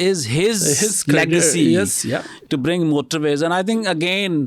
is his legacy. Yes, yeah. To bring motorways, and I think again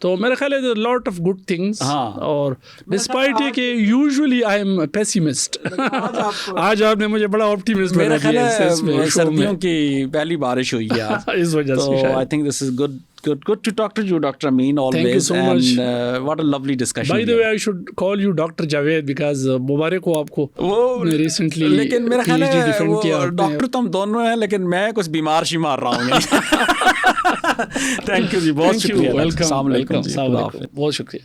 تو میرا خیال ہے لاٹ آف گڈ تھنگس. ہاں. اور ڈسپائٹ یہ کہ یوزلی آئی ایم پیسیمسٹ, آج آپ نے مجھے بڑا آپٹیمسٹ بنا دیا. میرا خیال ہے سردیوں کی پہلی بارش ہوئی ہے اس وجہ سے. So I think this is good to talk to you, Dr. Amin, always. Thank you so much. And what a lovely discussion. By the way, I should call you Dr. Javed because مبارک ہو آپ کو. Recently لیکن میرا خیال ہے doctor تو ہم دونوں ہیں, لیکن میں کچھ بیمار شمار رہا ہوں. تھینک یو جی, بہت شکریہ. ویلکم. السلام علیکم. بہت شکریہ.